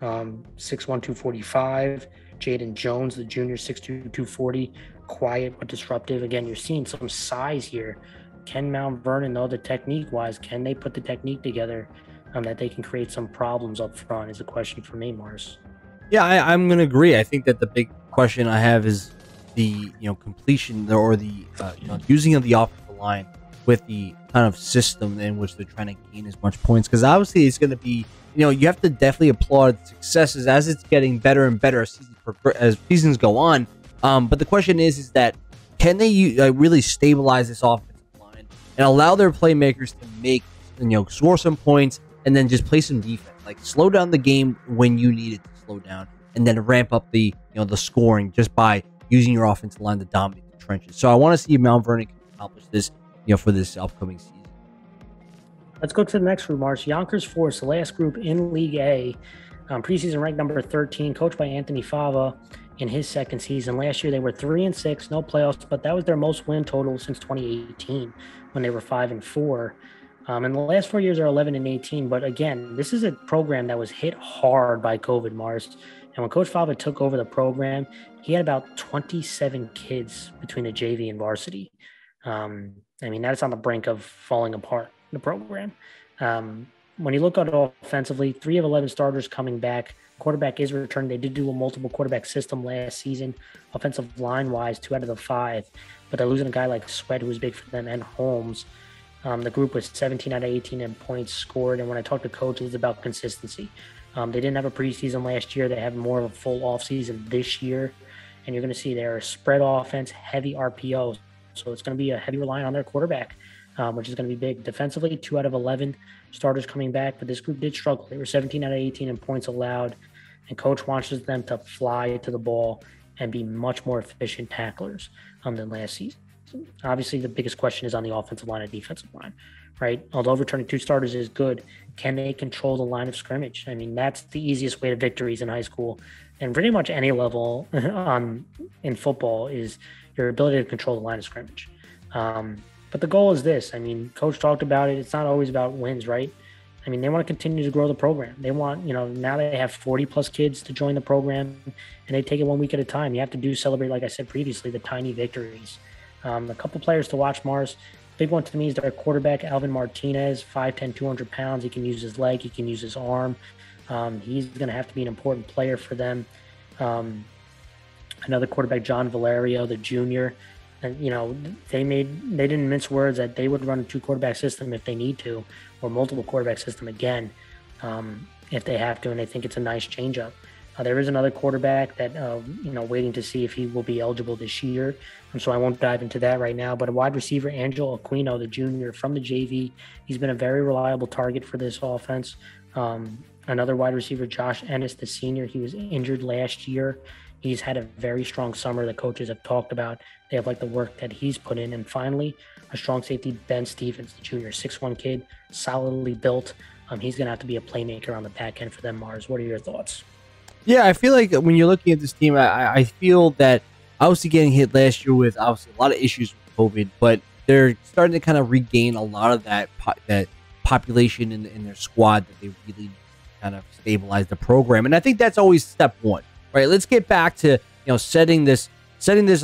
6'1", 245. Jaden Jones, the junior, 6'2", 240. Quiet but disruptive. Again, you're seeing some size here. Can Mount Vernon, though, the technique-wise, can they put the technique together that they can create some problems up front is a question for me, Mars. Yeah, I'm going to agree. I think that the big question I have is the completion or the using of the offensive line with the kind of system in which they're trying to gain as much points. Because obviously it's going to be, you have to definitely applaud successes as it's getting better and better as seasons go on. But the question is that can they really stabilize this offensive line and allow their playmakers to make, score some points and then just play some defense, like slow down the game when you need it to slow down, and then ramp up the the scoring just by using your offensive line to dominate the trenches. So I want to see if Mount Vernon can accomplish this, for this upcoming season. Let's go to the next group, Mars. Yonkers Force, the last group in League A, preseason ranked number 13, coached by Anthony Fava in his second season. Last year they were 3-6, no playoffs, but that was their most win total since 2018 when they were 5-4. And the last 4 years are 11-18. But again, this is a program that was hit hard by COVID, Mars. And when Coach Fava took over the program, he had about 27 kids between the JV and varsity. That's on the brink of falling apart, the program. When you look at it offensively, 3 of 11 starters coming back. Quarterback is returned. They did do a multiple quarterback system last season. Offensive line-wise, 2 out of the 5. But they're losing a guy like Sweat, who was big for them, and Holmes. The group was 17 out of 18 in points scored. And when I talk to coaches, it's about consistency. They didn't have a preseason last year. They have more of a full offseason this year. And you're going to see their spread offense, heavy RPOs. So it's going to be a heavy reliance on their quarterback, which is going to be big. Defensively, 2 out of 11 starters coming back. But this group did struggle. They were 17 out of 18 in points allowed. And coach wants them to fly to the ball and be much more efficient tacklers than last season. Obviously, the biggest question is on the offensive line and defensive line, right? Although returning 2 starters is good, can they control the line of scrimmage? That's the easiest way to victories in high school and pretty much any level in football is your ability to control the line of scrimmage. But the goal is this. Coach talked about it. It's not always about wins, right? They want to continue to grow the program. They want, now they have 40-plus kids to join the program, and they take it 1 week at a time. You have to celebrate, like I said previously, the tiny victories. A couple players to watch, Mars. Big one to me is their quarterback, Alvin Martinez, 5'10", 200 pounds. He can use his leg. He can use his arm. He's going to have to be an important player for them. Another quarterback, John Valerio, the junior. And, they didn't mince words that they would run a 2-quarterback system if they need to, or multiple quarterback system again, if they have to, and they think it's a nice changeup. There is another quarterback that, waiting to see if he will be eligible this year. And so I won't dive into that right now. But a wide receiver, Angel Aquino, the junior from the JV, he's been a very reliable target for this offense. Another wide receiver, Josh Ennis, the senior, he was injured last year. He's had a very strong summer that coaches have talked about. They have liked the work that he's put in. And finally, a strong safety, Ben Stevens, the junior, 6'1" kid, solidly built. He's going to have to be a playmaker on the back end for them, Mars. What are your thoughts? Yeah, I feel like when you're looking at this team, I feel that obviously getting hit last year with obviously a lot of issues with COVID, but they're starting to kind of regain a lot of that population in their squad that they really kind of stabilize the program. And I think that's always step one, right? Let's get back to setting this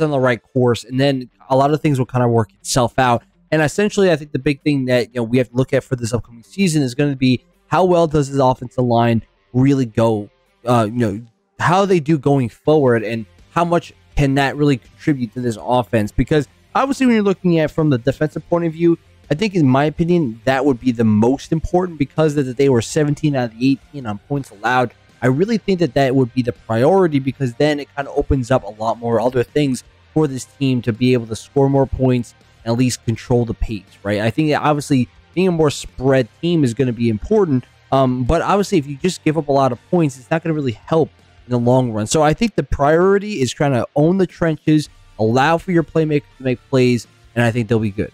on the right course, and then a lot of things will kind of work itself out. And essentially, I think the big thing that we have to look at for this upcoming season is going to be how well does this offensive line really go. How they do going forward, and how much can that really contribute to this offense? Because obviously, when you're looking at from the defensive point of view, I think, in my opinion, that would be the most important, because they were 17 out of the 18 on points allowed. I really think that would be the priority, because then it kind of opens up a lot more other things for this team to be able to score more points and at least control the pace, right? I think that obviously being a more spread team is going to be important, but obviously if you just give up a lot of points, it's not going to really help in the long run. So I think the priority is trying to own the trenches, allow for your playmakers to make plays, and I think they'll be good.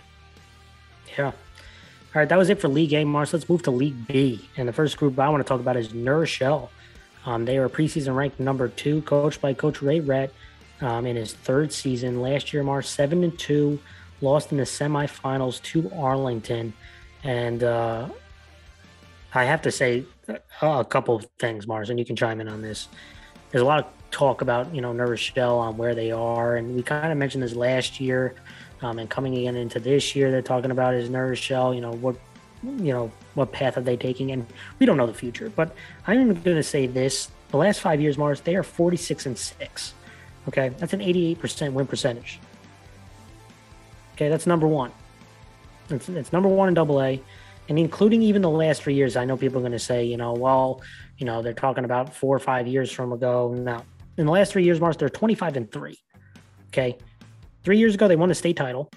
Yeah. All right, that was it for League A, Mars. Let's move to League B. And the first group I want to talk about is New Rochelle. They are preseason ranked number 2, coached by Coach Ray Rett in his 3rd season. Last year, Mars 7-2, lost in the semifinals to Arlington. And I have to say a couple of things, Mars, and you can chime in on this. There's a lot of talk about, New Rochelle on where they are, and we kind of mentioned this last year. And coming again into this year, they're talking about is New Rochelle, what path are they taking? And we don't know the future, but I'm going to say this: the last 5 years, Mars, they are 46-6. Okay, that's an 88% win percentage. Okay, that's number 1. It's number 1 in AA, and including even the last 3 years. I know people are going to say, they're talking about 4 or 5 years from ago. No, in the last 3 years, Mars, they're 25-3. Okay. 3 years ago, they won the state title.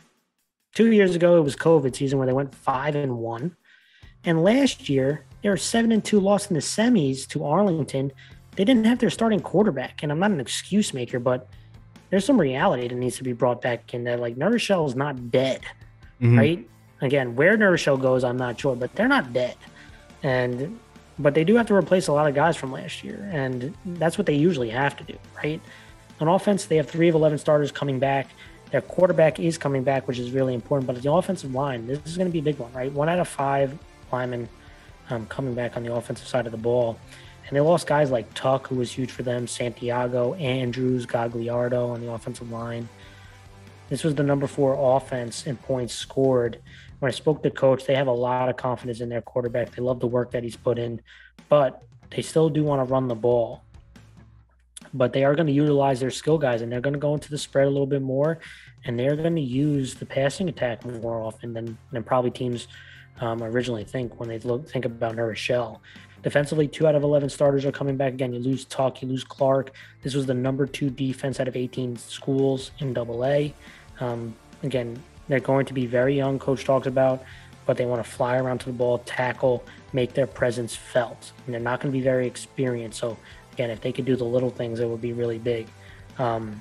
2 years ago, it was COVID season where they went 5-1. And last year, they were 7-2, lost in the semis to Arlington. They didn't have their starting quarterback. And I'm not an excuse maker, but there's some reality that needs to be brought back in that, like, New Rochelle is not dead, right? Again, where New Rochelle goes, I'm not sure, but they're not dead. But they do have to replace a lot of guys from last year. And that's what they usually have to do, right? On offense, they have 3 of 11 starters coming back. Their quarterback is coming back, which is really important. But the offensive line, this is going to be a big one, right? 1 out of 5 linemen coming back on the offensive side of the ball. And they lost guys like Tuck, who was huge for them, Santiago, Andrews, Gagliardo on the offensive line. This was the number 4 offense in points scored. When I spoke to coach, they have a lot of confidence in their quarterback. They love the work that he's put in, but they still do want to run the ball. But they are going to utilize their skill guys, and they're going to go into the spread a little bit more, and they're going to use the passing attack more often than probably teams originally think when they think about New Rochelle. Defensively, 2 out of 11 starters are coming back. Again, you lose Tuck, you lose Clark. This was the number 2 defense out of 18 schools in AA. Again, they're going to be very young, coach talks about, but they want to fly around to the ball, tackle, make their presence felt. And they're not going to be very experienced, so again, if they could do the little things, it would be really big. The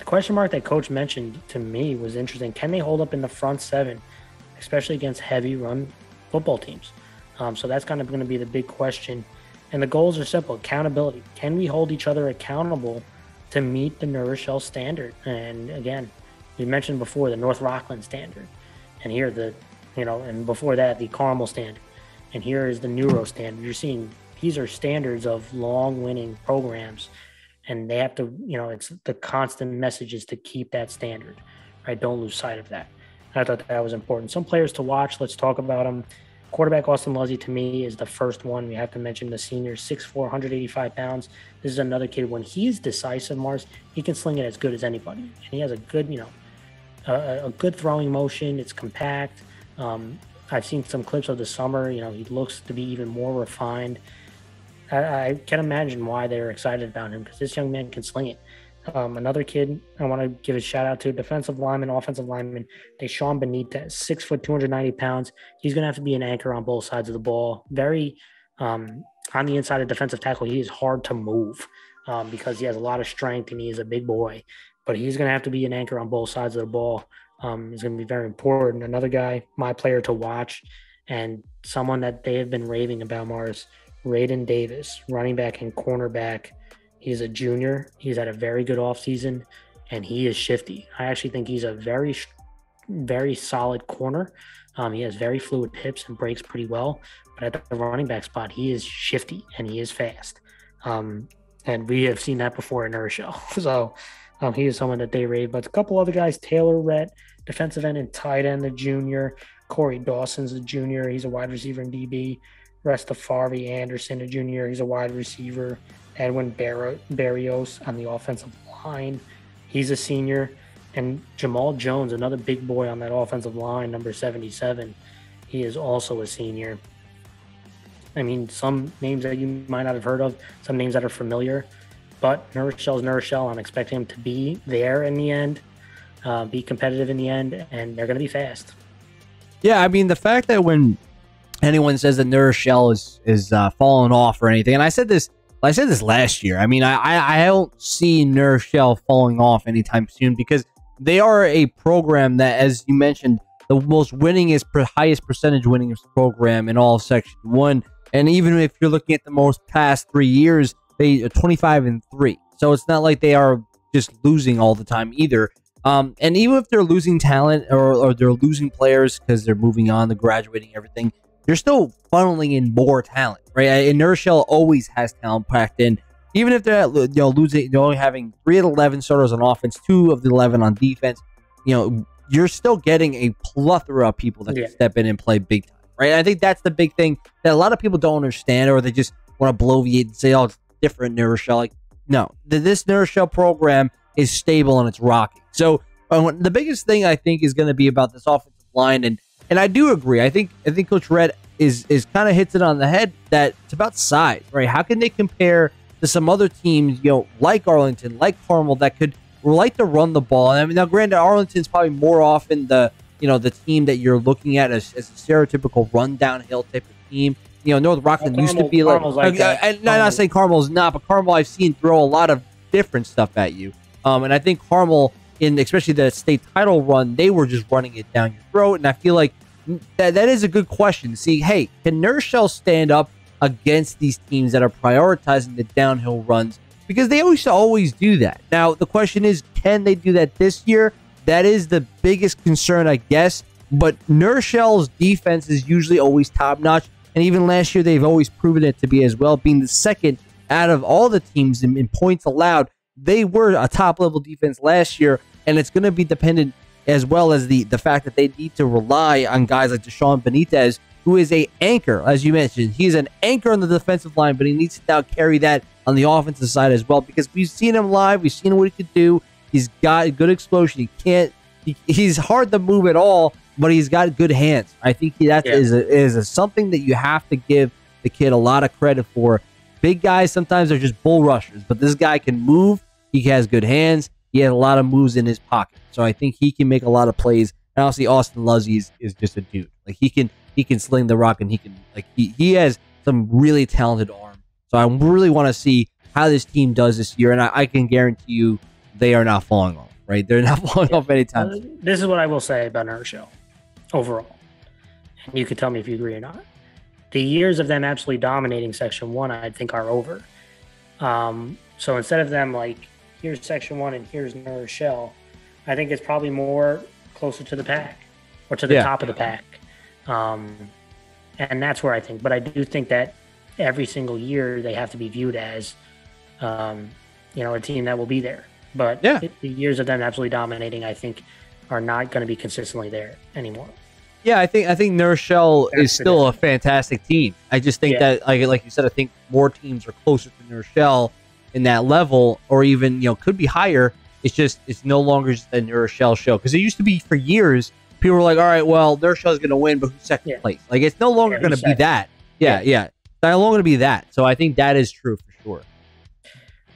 question mark that coach mentioned to me was interesting. Can they hold up in the front 7, especially against heavy run football teams? So that's kind of going to be the big question. And the goals are simple. Accountability. Can we hold each other accountable to meet the New Rochelle standard? And again, we mentioned before the North Rockland standard. And here and before that, the Carmel standard. And here is the Neuro standard. You're seeing these are standards of long winning programs, and they have to, it's the constant message is to keep that standard, right? Don't lose sight of that. And I thought that was important. Some players to watch. Let's talk about them. Quarterback Austin Luzzy, to me, is the first one. We have to mention the senior, 6'4", 185 pounds. This is another kid. When he is decisive, Mars, he can sling it as good as anybody. And he has a good, a good throwing motion. It's compact. I've seen some clips of the summer. He looks to be even more refined. I can imagine why they're excited about him, because this young man can sling it. Another kid I want to give a shout out to, defensive lineman, offensive lineman, Deshaun Benitez, 6 foot, 290 pounds. He's going to have to be an anchor on both sides of the ball. Very on the inside of defensive tackle, he is hard to move because he has a lot of strength and he is a big boy. But he's going to have to be an anchor on both sides of the ball. Is going to be very important. Another guy, my player to watch, and someone that they have been raving about, Mars, Raiden Davis, running back and cornerback. He's a junior. He's had a very good offseason, and he is shifty. I actually think he's a very, very solid corner. He has very fluid hips and breaks pretty well. But at the running back spot, he is shifty, and he is fast. And we have seen that before in New Rochelle. So he is someone that they rave. But a couple other guys, Taylor Rhett, defensive end and tight end, the junior. Corey Dawson's the junior. He's a wide receiver in DB. Restafarvi Anderson, a junior. He's a wide receiver. Edwin Barrios on the offensive line. He's a senior. And Jamal Jones, another big boy on that offensive line, number 77. He is also a senior. I mean, some names that you might not have heard of, some names that are familiar, but New Rochelle's New Rochelle. I'm expecting them to be there in the end, be competitive in the end, and they're going to be fast. Yeah, I mean, the fact that when anyone says that New Rochelle is falling off or anything, and I said this last year. I mean, I don't see New Rochelle falling off anytime soon because they are a program that, as you mentioned, the most winningest, highest percentage winningest program in all of Section 1. And even if you're looking at the most past 3 years, they are 25-3. So it's not like they are just losing all the time either. And even if they're losing talent or they're losing players because they're moving on, they're graduating, everything, you're still funneling in more talent, right? And New Rochelle always has talent packed in. Even if they're losing, they're only having 3 of the 11 starters on offense, 2 of the 11 on defense. You're still getting a plethora of people that can step in and play big time, right? I think that's the big thing that a lot of people don't understand, or they just want to bloviate and say, "Oh, it's different New Rochelle." Like, no, this New Rochelle program is stable and it's rocking. So the biggest thing I think is going to be about this offensive line, and I do agree. I think Coach Red is kind of hits it on the head that it's about size, right? How can they compare to some other teams, like Arlington, like Carmel, that could like to run the ball? And I mean, now granted, Arlington's probably more often the team that you're looking at as a stereotypical run downhill type of team. North Rockland used to be like I'm not saying Carmel's not, but Carmel I've seen throw a lot of different stuff at you. And I think Carmel, in especially the state title run, they were just running it down your throat. And I feel like that is a good question to see. Hey, can New Rochelle stand up against these teams that are prioritizing the downhill runs? Because they always do that. Now, the question is, can they do that this year? That is the biggest concern, I guess. But New Rochelle's defense is usually always top-notch. And even last year, they've always proven it to be as well, being the second out of all the teams in points allowed. They were a top-level defense last year, and it's going to be dependent as well as the fact that they need to rely on guys like Deshaun Benitez, who is an anchor, as you mentioned. He's an anchor on the defensive line, but he needs to now carry that on the offensive side as well, because we've seen him live. We've seen what he could do. He's got a good explosion. He's hard to move at all, but he's got good hands. I think that is something that you have to give the kid a lot of credit for. Big guys sometimes are just bull rushers, but this guy can move. He has good hands. He has a lot of moves in his pocket, so I think he can make a lot of plays. And obviously, Austin Luzzy is just a dude. Like he can sling the rock, and he has some really talented arm. So I really want to see how this team does this year, and I can guarantee you they are not falling off. Right, they're not falling off anytime soon. This is what I will say about New Rochelle overall, and you can tell me if you agree or not. The years of them absolutely dominating Section 1, I think, are over. So instead of them like, here's Section 1 and here's New Rochelle, I think it's probably more closer to the pack or to the top of the pack. And that's where I think. But I do think that every single year they have to be viewed as, a team that will be there. But the years of them absolutely dominating, I think, are not going to be consistently there anymore. Yeah, I think New Rochelle is still a fantastic team. I just think that, like you said, I think more teams are closer to New Rochelle in that level, or even could be higher. It's no longer just a New Rochelle show, because it used to be for years. People were like, all right, well, New Rochelle is going to win, but who's second place? Like, it's no longer going to be that. It's no longer going to be that. So I think that is true for sure.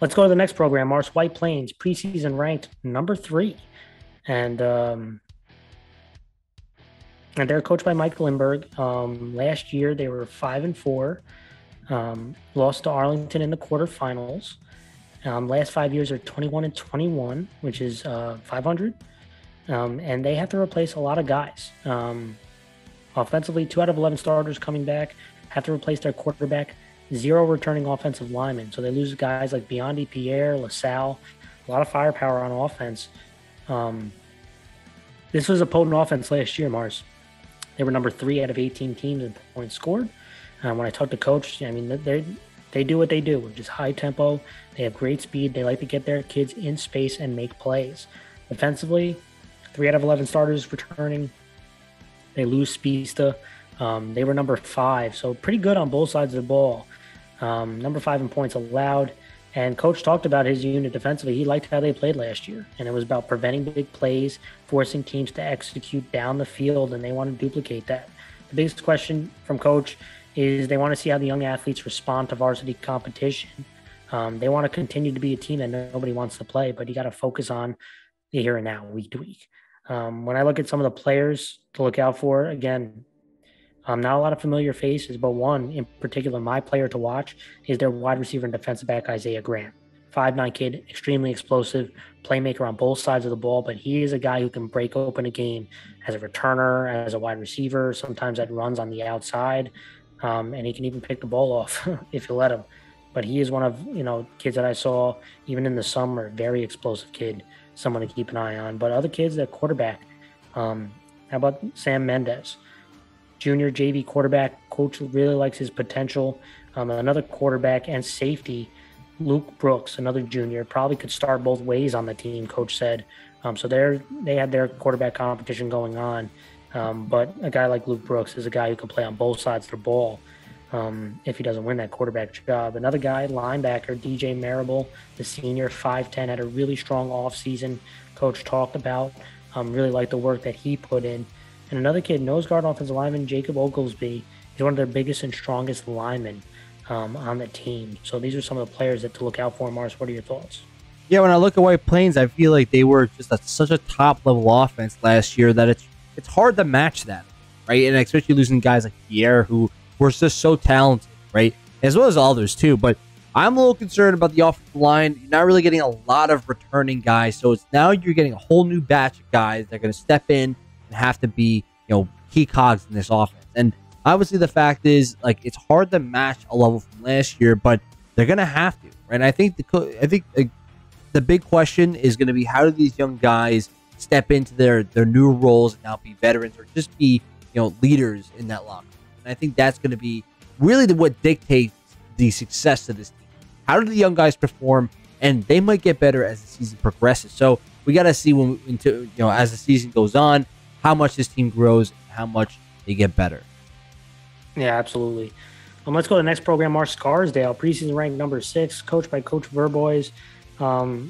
Let's go to the next program, Mars. White Plains, preseason ranked number 3. And they're coached by Mike Lindbergh. Last year, they were 5-4, lost to Arlington in the quarterfinals. Last 5 years are 21-21, which is 500. And they have to replace a lot of guys. Offensively, 2 out of 11 starters coming back, have to replace their quarterback. 0 returning offensive linemen. So they lose guys like Biondi, Pierre, LaSalle, a lot of firepower on offense. This was a potent offense last year, Mars. They were number 3 out of 18 teams in points scored. When I talked to coach, I mean, they do what they do, which is high tempo. They have great speed. They like to get their kids in space and make plays. Defensively, 3 out of 11 starters returning. They lose Spista. They were number 5, so pretty good on both sides of the ball. Number 5 in points allowed. And coach talked about his unit defensively. He liked how they played last year, and it was about preventing big plays, forcing teams to execute down the field, and they want to duplicate that. The biggest question from coach is they want to see how the young athletes respond to varsity competition. They want to continue to be a team that nobody wants to play, but you got to focus on the here and now, week to week. When I look at some of the players to look out for, again, not a lot of familiar faces, but one in particular, my player to watch is their wide receiver and defensive back, Isaiah Graham. 5'9" kid, extremely explosive, playmaker on both sides of the ball, but he is a guy who can break open a game as a returner, as a wide receiver, sometimes that runs on the outside, and he can even pick the ball off if you let him. But he is one of, kids that I saw even in the summer, very explosive kid, someone to keep an eye on. But other kids, that quarterback, how about Sam Mendez? Junior JV quarterback, coach really likes his potential. Another quarterback and safety, Luke Brooks, another junior, probably could start both ways on the team, coach said. So they had their quarterback competition going on. But a guy like Luke Brooks is a guy who can play on both sides of the ball if he doesn't win that quarterback job. Another guy, linebacker, DJ Marable, the senior, 5'10", had a really strong offseason. Coach talked about, really liked the work that he put in. And another kid, nose guard offensive lineman, Jacob Oglesby, is one of their biggest and strongest linemen on the team. So these are some of the players that to look out for. Mars, what are your thoughts? Yeah, when I look at White Plains, I feel like they were just such a top-level offense last year that it's hard to match that, right? And especially losing guys like Pierre, who were just so talented, right? As well as others, too. But I'm a little concerned about the offensive line. You're not really getting a lot of returning guys, so it's now you're getting a whole new batch of guys that are going to step in and have to be, key cogs in this offense. And obviously the fact is, like, it's hard to match a level from last year, but they're going to have to, right? And I think the big question is going to be, how do these young guys step into their new roles and now be veterans or just be, leaders in that locker room? And I think that's going to be really what dictates the success of this team. How do the young guys perform? And they might get better as the season progresses. So we got to see as the season goes on, how much this team grows and how much they get better. Yeah, absolutely. Let's go to the next program, Mars. Scarsdale, preseason ranked number 6, coached by Coach Verbois.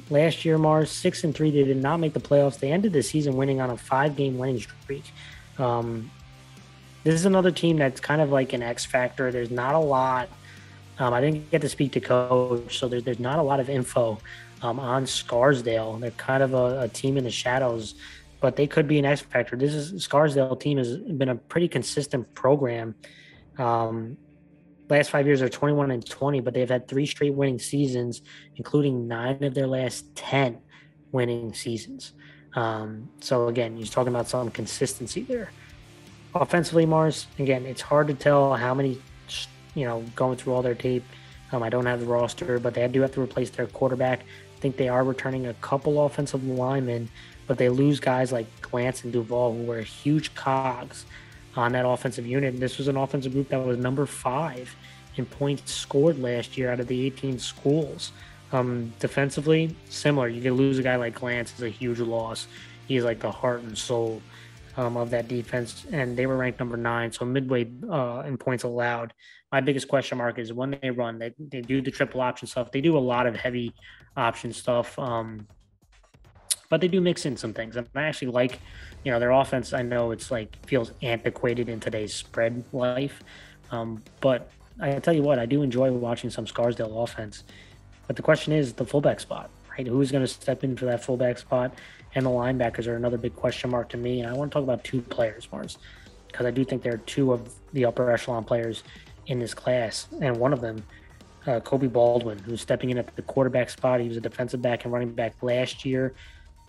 Last year, Mars, 6-3, they did not make the playoffs. They ended the season winning on a 5-game winning streak. This is another team that's kind of like an X factor. There's not a lot. I didn't get to speak to Coach, so there's not a lot of info on Scarsdale. They're kind of a team in the shadows, but they could be an X factor. Scarsdale team has been a pretty consistent program. Last 5 years are 21-20, but they've had 3 straight winning seasons, including 9 of their last 10 winning seasons. So again, you're talking about some consistency there. Offensively, Mars, again, it's hard to tell how many, going through all their tape. I don't have the roster, but they do have to replace their quarterback. I think they are returning a couple offensive linemen, but they lose guys like Glantz and Duval, who were huge cogs on that offensive unit. And this was an offensive group that was number 5 in points scored last year out of the 18 schools. Defensively, similar. You can lose a guy like Glantz is a huge loss. He's like the heart and soul of that defense, and they were ranked number 9, so midway in points allowed. My biggest question mark is when they run, they do the triple option stuff. They do a lot of heavy option stuff, but they do mix in some things. And I actually like, their offense. I know it's feels antiquated in today's spread life, but I tell you what, I do enjoy watching some Scarsdale offense. But the question is the fullback spot, right? Who's going to step in for that fullback spot? And the linebackers are another big question mark to me. And I want to talk about 2 players, Mars, because I do think there are 2 of the upper echelon players in this class. And one of them, Kobe Baldwin, who's stepping in at the quarterback spot. He was a defensive back and running back last year.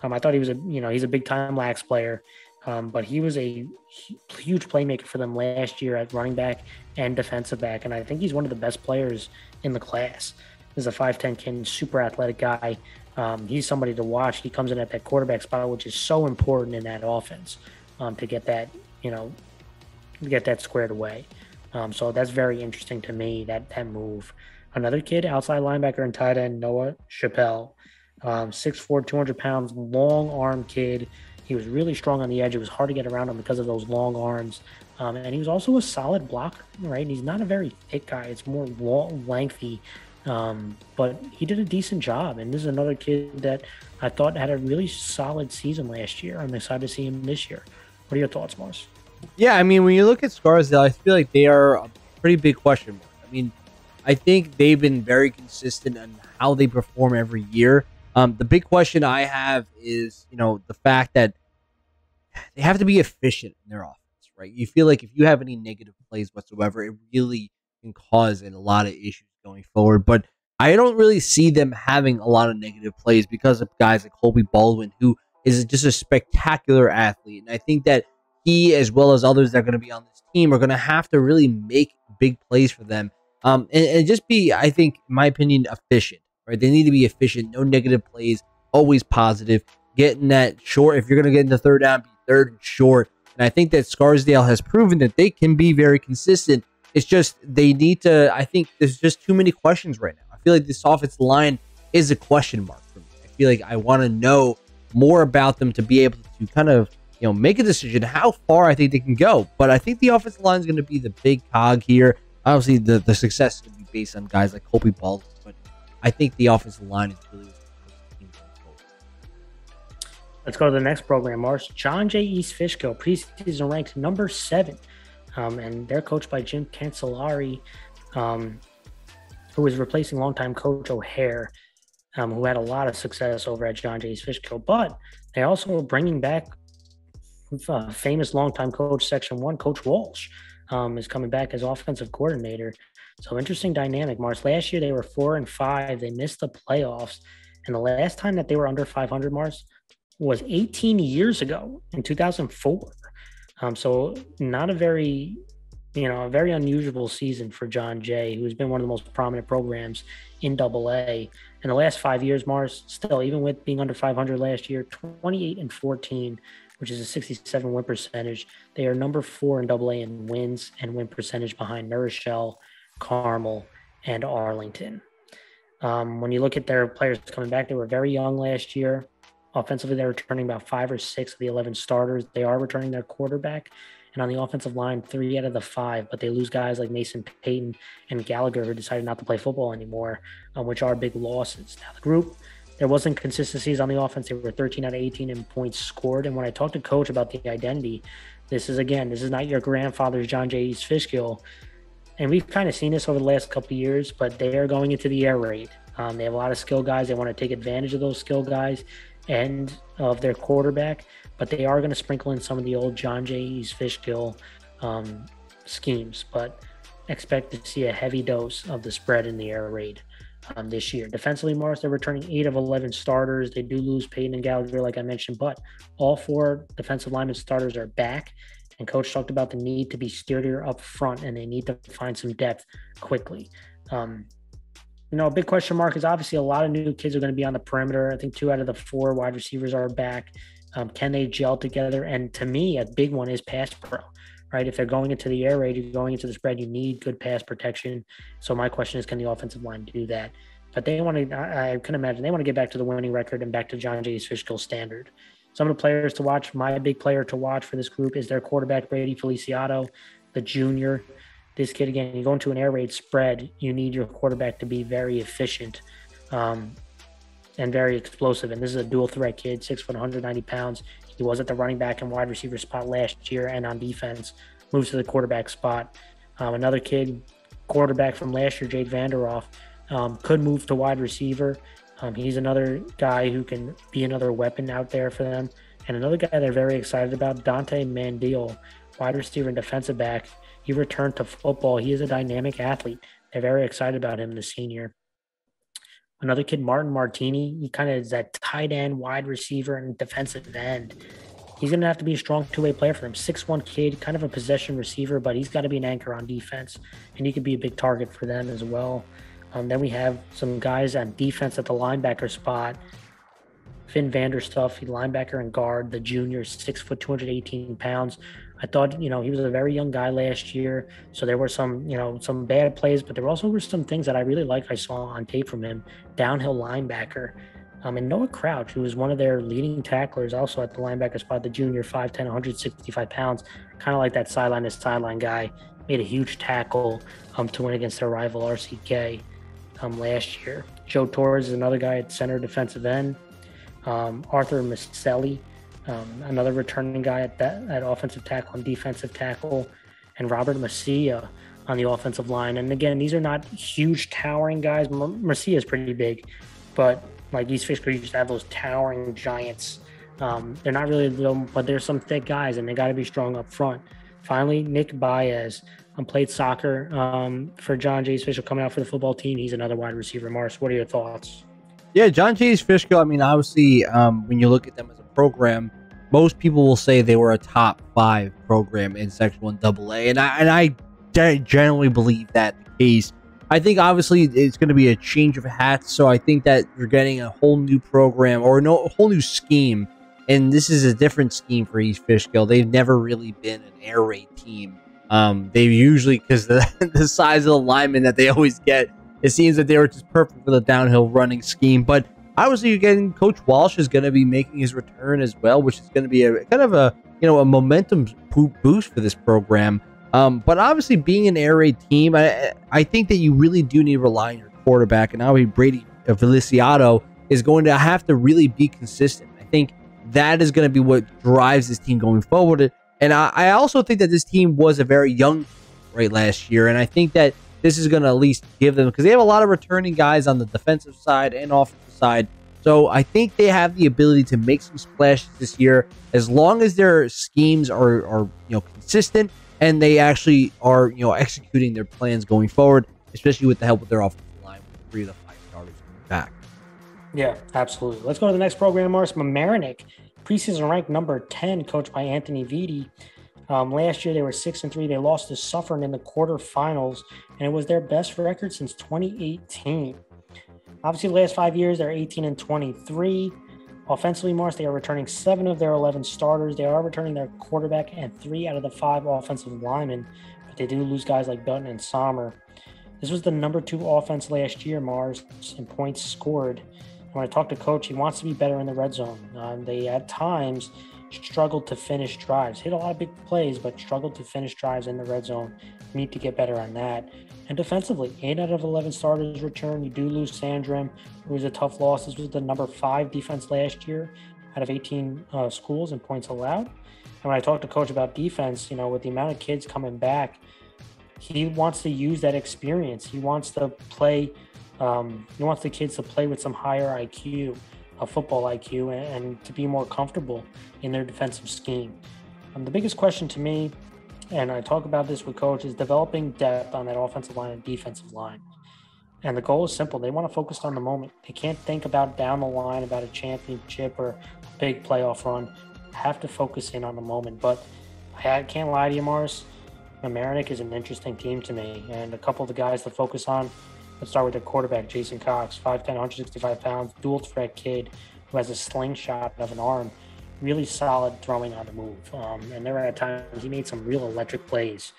I thought he was he's a big time lax player, but he was a huge playmaker for them last year at running back and defensive back. And I think he's one of the best players in the class. He's a 5'10" kid, super athletic guy. He's somebody to watch. He comes in at that quarterback spot, which is so important in that offense to get that, get that squared away. So that's very interesting to me, that move. Another kid, outside linebacker and tight end, Noah Chappelle, 6'4", 200 pounds, long arm kid. He was really strong on the edge. It was hard to get around him because of those long arms. And he was also a solid blocker, right? He's not a very thick guy. It's more lengthy. But he did a decent job. And this is another kid that I thought had a really solid season last year. I'm excited to see him this year. What are your thoughts, Mars? Yeah, I mean, when you look at Scarsdale, I feel like they are pretty big question mark. I mean, I think they've been very consistent on how they perform every year. The big question I have is, the fact that they have to be efficient in their offense, right? You feel like if you have any negative plays whatsoever, it really can cause a lot of issues going forward. But I don't really see them having a lot of negative plays because of guys like Colby Baldwin, who is just a spectacular athlete. And I think that he, as well as others that are going to be on this team, are going to have to really make big plays for them. And just be, I think, in my opinion, efficient, right? They need to be efficient, no negative plays, always positive, getting that short. If you're going to get into third down, be third and short. And I think that Scarsdale has proven that they can be very consistent. It's just they need to, I think there's just too many questions right now. I feel like this offensive line is a question mark for me. I feel like I want to know more about them to be able to kind of, make a decision how far I think they can go. But I think the offensive line is going to be the big cog here. Obviously, the success is going to be based on guys like Colby Baldwin, but I think the offensive line is really what the team going forward. Let's go to the next program, Mars. John Jay East Fishkill, preseason ranked number 7, and they're coached by Jim Cancellari, who is replacing longtime coach O'Hare, who had a lot of success over at John Jay East Fishkill. But they're also bringing back famous longtime coach, Section 1, Coach Walsh. Is coming back as offensive coordinator. So interesting dynamic, Mars. Last year they were 4-5. They missed the playoffs. And the last time that they were under 500, Mars, was 18 years ago in 2004. So not a very unusual season for John Jay, who's been one of the most prominent programs in AA. In the last 5 years, Mars, still, even with being under 500 last year, 28-14, which is a 67 win percentage. They are number 4 in AA in wins and win percentage behind New Rochelle, Carmel, and Arlington. When you look at their players coming back, they were very young last year. Offensively, they're returning about 5 or 6 of the 11 starters. They are returning their quarterback. And on the offensive line, 3 out of the 5, but they lose guys like Mason Payton and Gallagher, who decided not to play football anymore, which are big losses. Now, the group, there wasn't consistencies on the offense. They were 13 out of 18 in points scored. And when I talked to coach about the identity, this is not your grandfather's John Jay East Fishkill. And we've kind of seen this over the last couple of years, but they are going into the air raid. They have a lot of skill guys. They want to take advantage of those skill guys and of their quarterback, but they are going to sprinkle in some of the old John Jay East Fishkill schemes, but expect to see a heavy dose of the spread in the air raid this year. Defensively, Mars, they're returning 8 of 11 starters. They do lose Payton and Gallagher, like I mentioned, but all 4 defensive lineman starters are back. And coach talked about the need to be sturdier up front, and they need to find some depth quickly. A big question mark is obviously a lot of new kids are going to be on the perimeter. I think 2 out of the 4 wide receivers are back. Can they gel together? And to me, a big one is pass pro, right? If they're going into the air raid, you're going into the spread, you need good pass protection. So my question is, can the offensive line do that? But they want to, I can imagine, they want to get back to the winning record and back to John Jay East Fishkill standard. Some of the players to watch, my big player to watch for this group is their quarterback, Brady Feliciano, the junior. This kid, again, you go into an air raid spread, you need your quarterback to be very efficient and very explosive. And this is a dual threat kid, 6 foot, 190 pounds. He was at the running back and wide receiver spot last year, and on defense, moves to the quarterback spot. Another kid, quarterback from last year, Jade Vanderoff, could move to wide receiver. He's another guy who can be another weapon out there for them. And another guy they're very excited about, Dante Mandiel, wide receiver and defensive back. He returned to football. He is a dynamic athlete. They're very excited about him, the senior. Another kid, Martin Martini, he kind of is that tight end, wide receiver, and defensive end. He's going to have to be a strong two-way player for them. 6'1" kid, kind of a possession receiver, but he's got to be an anchor on defense, and he could be a big target for them as well. Then we have some guys on defense at the linebacker spot. Finn Vanderstuff, he linebacker and guard, the junior, 6 foot, 218 pounds. I thought, he was a very young guy last year. So there were some bad plays, but there also were some things that I really liked I saw on tape from him. Downhill linebacker. And Noah Crouch, who was one of their leading tacklers also at the linebacker spot, the junior, 5'10", 165 pounds, kind of like that sideline-to-sideline guy, made a huge tackle to win against their rival RCK last year. Joe Torres is another guy at center defensive end. Arthur Maselli, another returning guy at offensive tackle and defensive tackle, and Robert Macia, on the offensive line. And again, these are not huge, towering guys. Mercia is pretty big, but like East Fishkill used to have those towering giants. They're not really little, but there's some thick guys, and they got to be strong up front. Finally, Nick Baez played soccer for John Jay's Fishkill, coming out for the football team. He's another wide receiver. Mars, what are your thoughts? Yeah, John Jay's Fishkill, I mean, obviously, when you look at them as a program, most people will say they were a top 5 program in Section 1AA, and I generally believe that the case. I think obviously it's going to be a change of hats, so I think that you're getting a whole new program or a whole new scheme, and this is a different scheme for East Fishkill. They've never really been an air raid team. They usually, because the size of the linemen that they always get, it seems that they were just perfect for the downhill running scheme. But obviously, again, Coach Walsh is going to be making his return as well, which is going to be a kind of a momentum boost for this program. But obviously, being an air raid team, I think that you really do need to rely on your quarterback, and obviously Brady Feliciano is going to have to really be consistent. I think that is going to be what drives this team going forward. And I also think that this team was a very young team, last year, and I think that this is going to at least give them, because they have a lot of returning guys on the defensive side and offensive side. So I think they have the ability to make some splashes this year, as long as their schemes are consistent and they actually are executing their plans going forward, especially with the help of their offensive line with 3 of the 5 starters coming back. Yeah, absolutely. Let's go to the next program, Mars. Mamaroneck, preseason ranked number 10, coached by Anthony Vitti. Last year they were 6-3. They lost to Suffern in the quarterfinals, and it was their best record since 2018. Obviously, the last 5 years they're 18-23. Offensively, Mars, they are returning 7 of their 11 starters. They are returning their quarterback and 3 out of the 5 offensive linemen, but they do lose guys like Dutton and Sommer. This was the number 2 offense last year, Mars, in points scored. When I talked to Coach, he wants to be better in the red zone. They at times struggled to finish drives, hit a lot of big plays, but struggled to finish drives in the red zone. Need to get better on that. And defensively, 8 out of 11 starters return. You do lose Sandrum, who was a tough loss. This was the number 5 defense last year out of 18 schools in points allowed. And when I talked to Coach about defense, with the amount of kids coming back, he wants to use that experience. He wants to play. He wants the kids to play with some higher IQ, football IQ, and to be more comfortable in their defensive scheme. The biggest question to me, and I talk about this with Coach, is developing depth on that offensive line and defensive line. And the goal is simple. They want to focus on the moment. They can't think about down the line, about a championship or a big playoff run. Have to focus in on the moment. But I can't lie to you, Mars. Mamaroneck is an interesting team to me. And a couple of the guys to focus on, let's start with their quarterback, Jason Cox, 5'10", 165 pounds, dual threat kid who has a slingshot of an arm. Really solid throwing on the move. And there were at times he made some real electric plays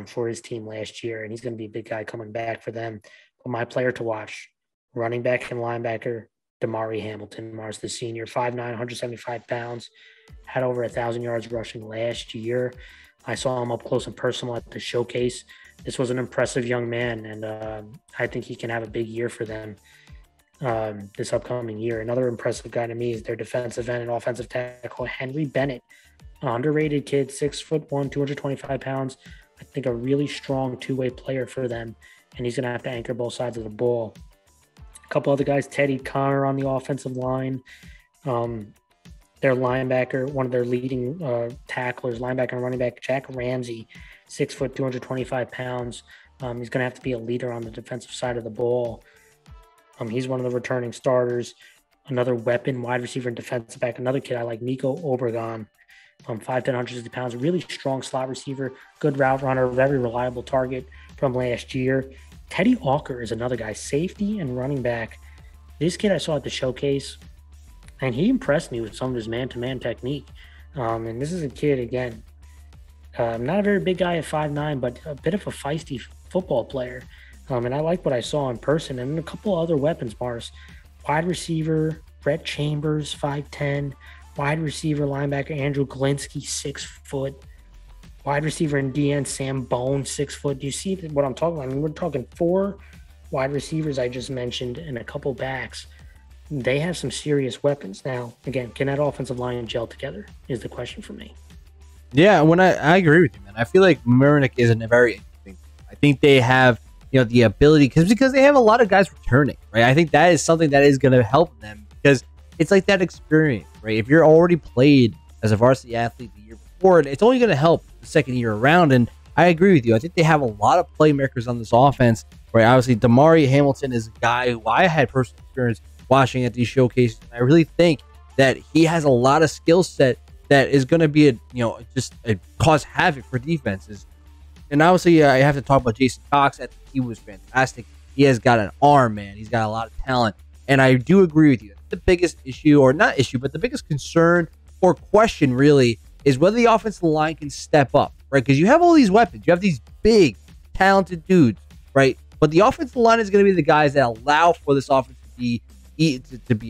for his team last year, and he's going to be a big guy coming back for them. But my player to watch, running back and linebacker, Damari Hamilton, Mars, the senior, 5'9", 175 pounds, had over 1,000 yards rushing last year. I saw him up close and personal at the showcase. This was an impressive young man, and I think he can have a big year for them this upcoming year. Another impressive guy to me is their defensive end and offensive tackle, Henry Bennett, underrated kid, 6'1", 225 pounds. I think a really strong two-way player for them, and he's going to have to anchor both sides of the ball. A couple other guys, Teddy Connor on the offensive line. Their linebacker, one of their leading tacklers, linebacker and running back, Jack Ramsey, 6', 225 pounds. He's going to have to be a leader on the defensive side of the ball. He's one of the returning starters. Another weapon, wide receiver and defensive back. Another kid I like, Nico Obregon, 5'10", 160 pounds. Really strong slot receiver, good route runner, very reliable target from last year. Teddy Walker is another guy, safety and running back. This kid I saw at the showcase, and he impressed me with some of his man-to-man technique. And this is a kid, again, not a very big guy at 5'9", but a bit of a feisty football player. And I like what I saw in person. And a couple other weapons, Mars. Wide receiver, Brett Chambers, 5'10". Wide receiver, linebacker, Andrew Glinsky, 6 foot. Wide receiver and DN, Sam Bone, 6 foot. Do you see what I'm talking about? I mean, we're talking 4 wide receivers I just mentioned and a couple backs. They have some serious weapons. Now, again, can that offensive line gel together is the question for me. Yeah, I agree with you, man. I feel like Mamaroneck is a very interesting. I think they have, the ability because they have a lot of guys returning, right? I think that is something that is going to help them because it's like that experience, right? If you're already played as a varsity athlete the year before, it's only going to help the second year around. And I agree with you. I think they have a lot of playmakers on this offense, right? Obviously, Damari Hamilton is a guy who I had personal experience watching at these showcases. And I really think that he has a lot of skill set that is going to be cause havoc for defenses. And obviously, I have to talk about Jason Cox. I think he was fantastic. He has got an arm, man. He's got a lot of talent. And I do agree with you. The biggest issue, or not issue, but the biggest concern or question really is whether the offensive line can step up, right? Because you have all these weapons. You have these big, talented dudes, right? But the offensive line is going to be the guys that allow for this offense to be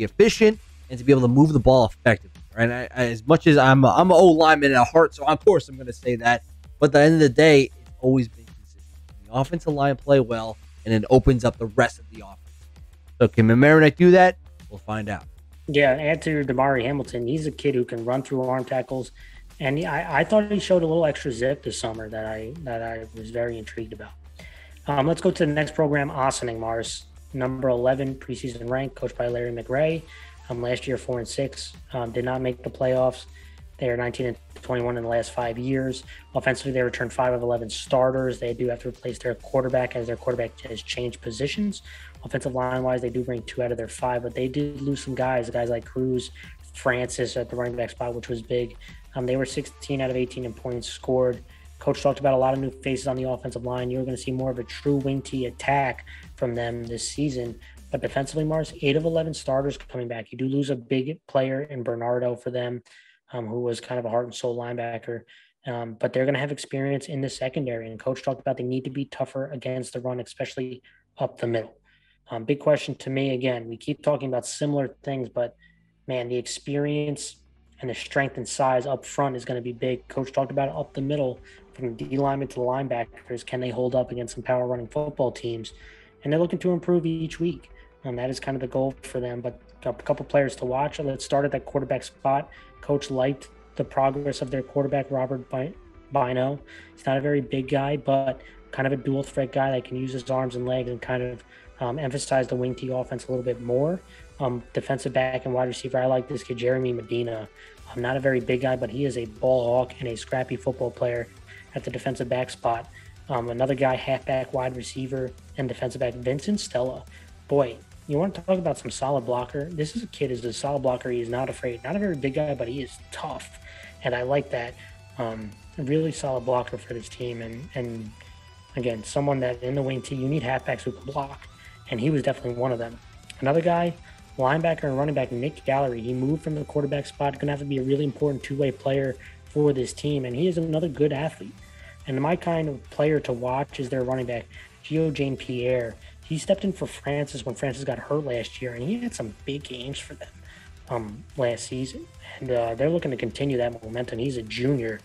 efficient and to be able to move the ball effectively, right? As much as I'm an O lineman at heart, so of course I'm going to say that. But at the end of the day, it's always been consistent. The offensive line play well, and it opens up the rest of the offense. So can Mamaroneck do that? We'll find out. Yeah, add to Damari Hamilton. He's a kid who can run through arm tackles, and I thought he showed a little extra zip this summer that I was very intrigued about. Let's go to the next program, Ossining, Mars. Number 11 preseason rank, coached by Larry McRae. Last year 4-6, did not make the playoffs. They are 19-21 in the last 5 years. Offensively, they returned 5 of 11 starters. They do have to replace their quarterback as their quarterback has changed positions. Offensive line-wise, they do bring 2 out of their 5, but they did lose some guys like Cruz, Francis at the running back spot, which was big. They were 16 out of 18 in points scored. Coach talked about a lot of new faces on the offensive line. You're going to see more of a true wing T attack from them this season. But defensively, Mars, 8 of 11 starters coming back. You do lose a big player in Bernardo for them, who was kind of a heart and soul linebacker. But they're going to have experience in the secondary. And Coach talked about they need to be tougher against the run, especially up the middle. Big question to me, again, we keep talking about similar things, but, man, the experience and the strength and size up front is going to be big. Coach talked about it up the middle from the D linemen to the linebackers. Can they hold up against some power running football teams? And they're looking to improve each week. That is kind of the goal for them. But a couple players to watch. Let's start at that quarterback spot. Coach liked the progress of their quarterback, Robert Bino. He's not a very big guy, but kind of a dual threat guy that can use his arms and legs and kind of emphasize the wing T offense a little bit more. Defensive back and wide receiver, I like this kid, Jeremy Medina. Not a very big guy, but he is a ball hawk and a scrappy football player at the defensive back spot. Another guy, halfback, wide receiver, and defensive back, Vincent Stella. Boy, you want to talk about some solid blocker? This is a kid who's a solid blocker. He is not afraid. Not a very big guy, but he is tough. And I like that. A really solid blocker for this team. And again, someone that in the wing T, you need halfbacks who can block. And he was definitely one of them. Another guy, linebacker and running back, Nick Gallery. He moved from the quarterback spot. Going to have to be a really important two-way player for this team. And he is another good athlete. And my kind of player to watch is their running back, Gio Jane Pierre. He stepped in for Francis when Francis got hurt last year, and he had some big games for them last season. And they're looking to continue that momentum. He's a junior.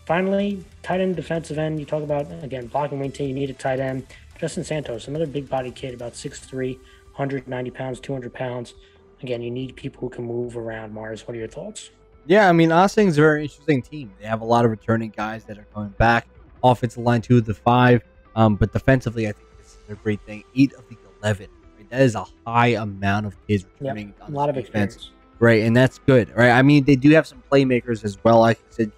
Finally, tight end, defensive end. You talk about, again, blocking wing T. You need a tight end. Justin Santos, another big-bodied kid, about 6'3", 190 pounds, 200 pounds. Again, you need people who can move around, Mars. What are your thoughts? Yeah, I mean, Ossining's a very interesting team. They have a lot of returning guys that are coming back. Offensive line, 2 of the 5. But defensively, I think this is a great thing. 8 of the 11. Right? That is a high amount of kids returning. Yep, a lot of experience. Right, and that's good. Right, I mean, they do have some playmakers as well. Like I said,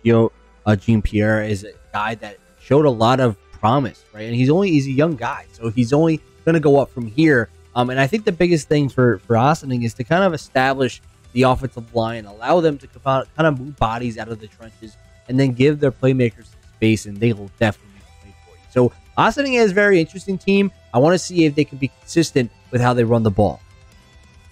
Jean Pierre is a guy that showed a lot of promise. Right, and he's a young guy, so he's only going to go up from here. And I think the biggest thing for Ossining is to kind of establish the offensive line, allow them to kind of move bodies out of the trenches, and then give their playmakers space, and they will definitely play for you. So Ossining is a very interesting team. I want to see if they can be consistent with how they run the ball.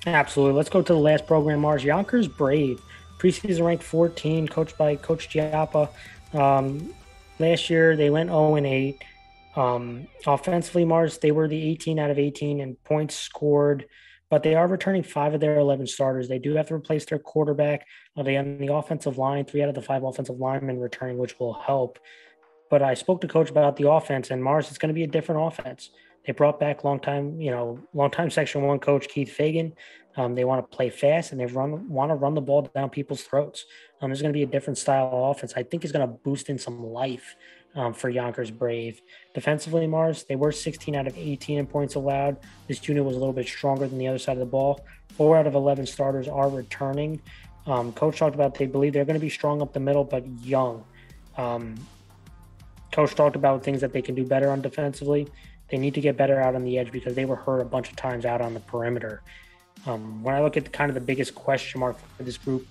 Absolutely. Let's go to the last program, Mars. Yonkers Brave, preseason ranked 14, coached by Coach Giappa. Last year, they went 0-8. Offensively, Mars, they were the 18 out of 18 in points scored, but they are returning 5 of their 11 starters. They do have to replace their quarterback. They on the offensive line, 3 out of the 5 offensive linemen returning, which will help. But I spoke to Coach about the offense, and Mars, it's going to be a different offense. They brought back longtime Section 1 coach Keith Fagan. They want to play fast, and they want to run the ball down people's throats. There's going to be a different style of offense. I think it's going to boost in some life for Yonkers Brave. Defensively, Mars, they were 16 out of 18 in points allowed. This unit was a little bit stronger than the other side of the ball. 4 out of 11 starters are returning. Coach talked about they believe they're going to be strong up the middle, but young. Coach talked about things that they can do better on defensively. They need to get better out on the edge because they were hurt a bunch of times out on the perimeter. When I look at kind of the biggest question mark for this group,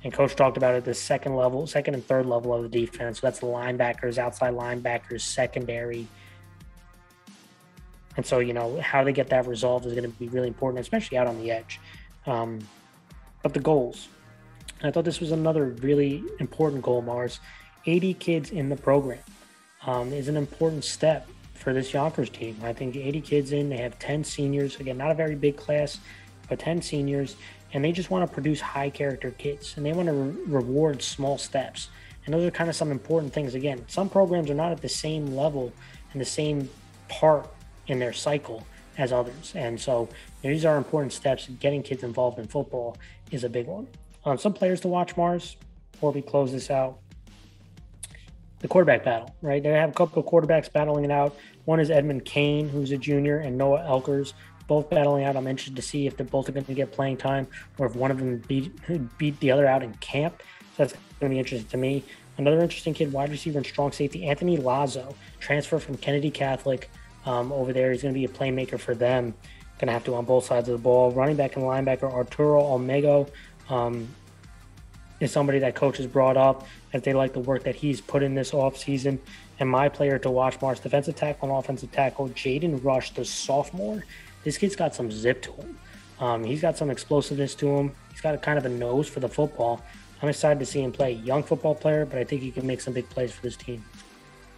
and Coach talked about it, the second and third level of the defense. So that's the linebackers, outside linebackers, secondary. And so, how they get that resolved is going to be really important, especially out on the edge. But the goals. I thought this was another really important goal, Mars. 80 kids in the program is an important step for this Yonkers team. I think 80 kids in, they have 10 seniors. Again, not a very big class, but 10 seniors. And they just want to produce high character kids, and they want to reward small steps. And those are kind of some important things. Again, some programs are not at the same level and the same part in their cycle as others. And so these are important steps. Getting kids involved in football is a big one. Some players to watch, Mars, before we close this out. The quarterback battle, right? They have a couple of quarterbacks battling it out. One is Edmund Kane, who's a junior, and Noah Elkers, both battling out. I'm interested to see if they're both going to get playing time or if one of them beat the other out in camp. So that's going to be interesting to me. Another interesting kid, wide receiver and strong safety, Anthony Lazo, transfer from Kennedy Catholic over there. He's going to be a playmaker for them. Going to have to on both sides of the ball. Running back and linebacker Arturo Olmego is somebody that coach has brought up as they like the work that he's put in this offseason. And my player to watch, Mars, defensive tackle and offensive tackle, Jaden Rush, the sophomore. This kid's got some zip to him. He's got some explosiveness to him. He's got kind of a nose for the football. I'm excited to see him play. Young football player, but I think he can make some big plays for this team.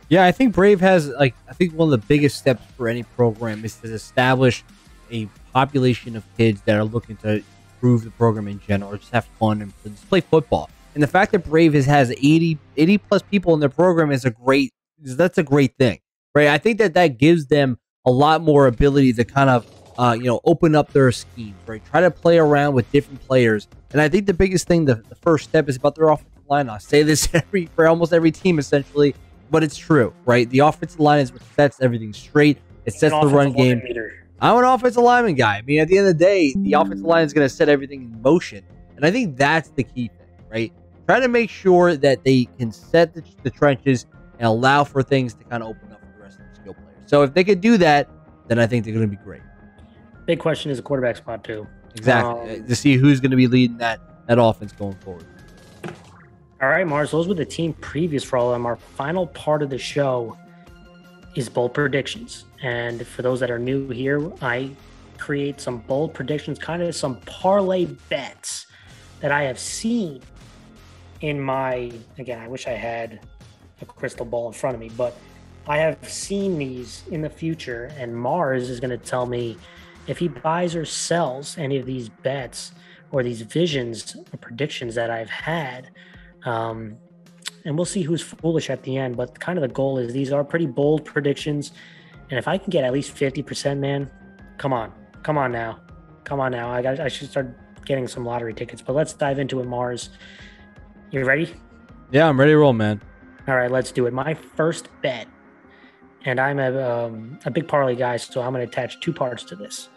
Yeah, I think Brave has, I think one of the biggest steps for any program is to establish a population of kids that are looking to improve the program in general, or just have fun and just play football. And the fact that Brave has 80 plus people in their program that's a great thing, right? I think that gives them a lot more ability to kind of, open up their schemes, right? Try to play around with different players. And I think the biggest thing, the first step is about their offensive line. I say this for almost every team, essentially, but it's true, right? The offensive line is what sets everything straight. It sets the run game. I'm an offensive lineman guy. I mean, at the end of the day, the offensive line is going to set everything in motion. And I think that's the key thing, right? Try to make sure that they can set the trenches and allow for things to kind of open up for the rest of the skill players. So if they could do that, then I think they're going to be great. Big question is a quarterback spot too. Exactly. To see who's going to be leading that offense going forward. All right, Mars, those were the team previews for all of them. Our final part of the show is bold predictions. And for those that are new here, I create some bold predictions, kind of some parlay bets that I have seen in my, again, I wish I had a crystal ball in front of me, but I have seen these in the future, and Mars is going to tell me if he buys or sells any of these bets or these visions or predictions that I've had. And we'll see who's foolish at the end, but kind of the goal is these are pretty bold predictions. And if I can get at least 50%, man, come on now. I should start getting some lottery tickets, but let's dive into it, Mars. You ready? Yeah, I'm ready to roll, man. All right, let's do it. My first bet, and I'm a big parlay guy, so I'm going to attach two parts to this.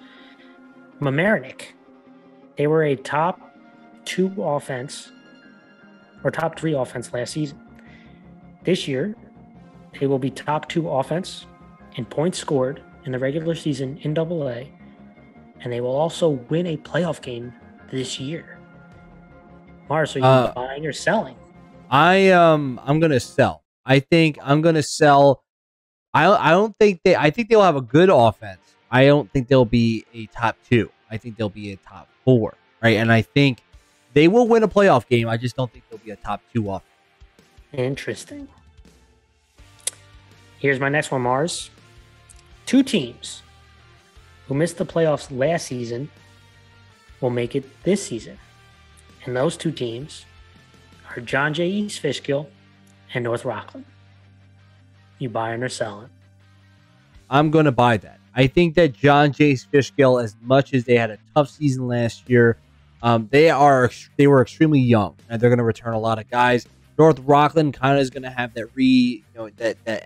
Mamaroneck, they were a top 2 offense or top 3 offense last season. This year, they will be top 2 offense in points scored in the regular season in AA, and they will also win a playoff game this year. Mars, are you buying or selling? I'm gonna sell. I think I'm gonna sell. I think they'll have a good offense. I don't think they'll be a top 2. I think they'll be a top 4, right? And I think they will win a playoff game. I just don't think they'll be a top 2 offense. Interesting. Here's my next one, Mars. 2 teams who missed the playoffs last season will make it this season. And those 2 teams are John Jay East Fishkill and North Rockland. You buying or selling? I'm going to buy that. I think that John Jay East Fishkill, as much as they had a tough season last year, they were extremely young, and they're going to return a lot of guys. North Rockland kind of is going to have that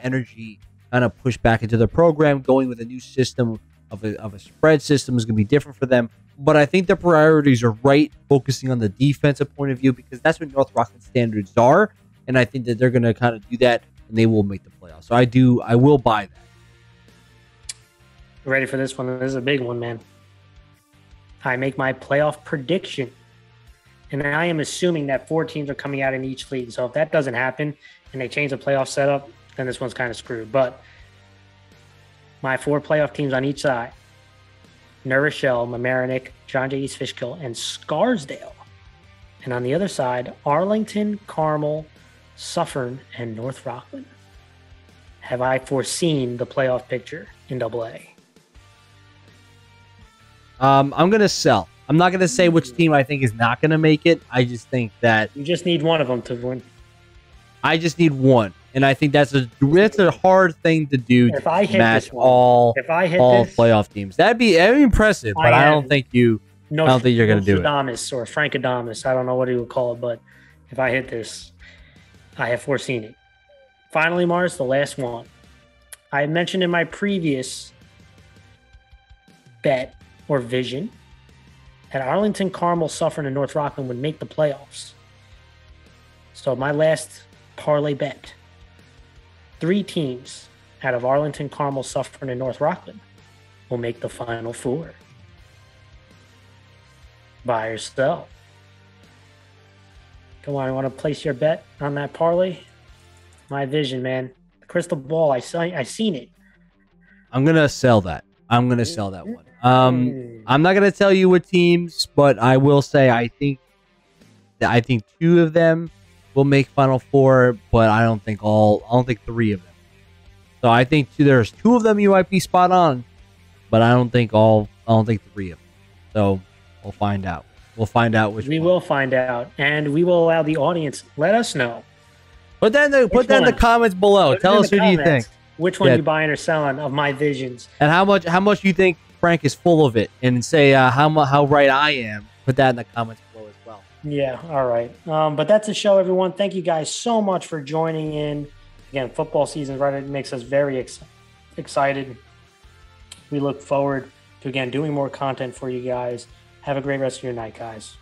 energy kind of pushed back into the program. Going with a new system of a spread system is going to be different for them. But I think their priorities are right, focusing on the defensive point of view, because that's what North Rockland standards are. And I think that they're going to kind of do that, and they will make the playoffs. So I will buy that. Ready for this one? This is a big one, man. I make my playoff prediction. And I am assuming that 4 teams are coming out in each league. So if that doesn't happen and they change the playoff setup, then this one's kind of screwed. But my 4 playoff teams on each side: New Rochelle, Mamaroneck, John J. East Fishkill, and Scarsdale. And on the other side, Arlington, Carmel, Suffern, and North Rockland. Have I foreseen the playoff picture in AA? I'm going to sell. I'm not going to say which team I think is not going to make it. I just think that you just need one of them to win. I just need one, and I think that's a hard thing to do if I hit match this one, all this, playoff teams. That'd be impressive, but I don't think you're going to do it. Nostradamus or Frankadamus, I don't know what he would call it, but if I hit this, I have foreseen it. Finally, Mars, the last one. I mentioned in my previous bet or vision that Arlington, Carmel, Suffern, and North Rockland would make the playoffs. So my last parlay bet: 3 teams out of Arlington, Carmel, Suffern, and North Rockland will make the Final 4. Buy or sell? Come on, I want to place your bet on that parlay. My vision, man. The crystal ball, I seen it. I'm going to sell that. I'm going to sell that one. I'm not going to tell you what teams, but I will say I think 2 of them will make Final 4, but I don't think 3 of them. So I think there's 2 of them you might be spot on, but I don't think 3 of them. So we'll find out. We'll find out which. We will find out, and we will allow the audience let us know. Put that in the comments below. Tell us who do you think. Which one you buying or selling of my visions, and how much you think Frank is full of it, and say how right I am. Put that in the comments below as well. Yeah, all right. But that's the show, everyone. Thank you guys so much for joining in. Again, football season right, it makes us very excited. We look forward to, again, doing more content for you guys. Have a great rest of your night, guys.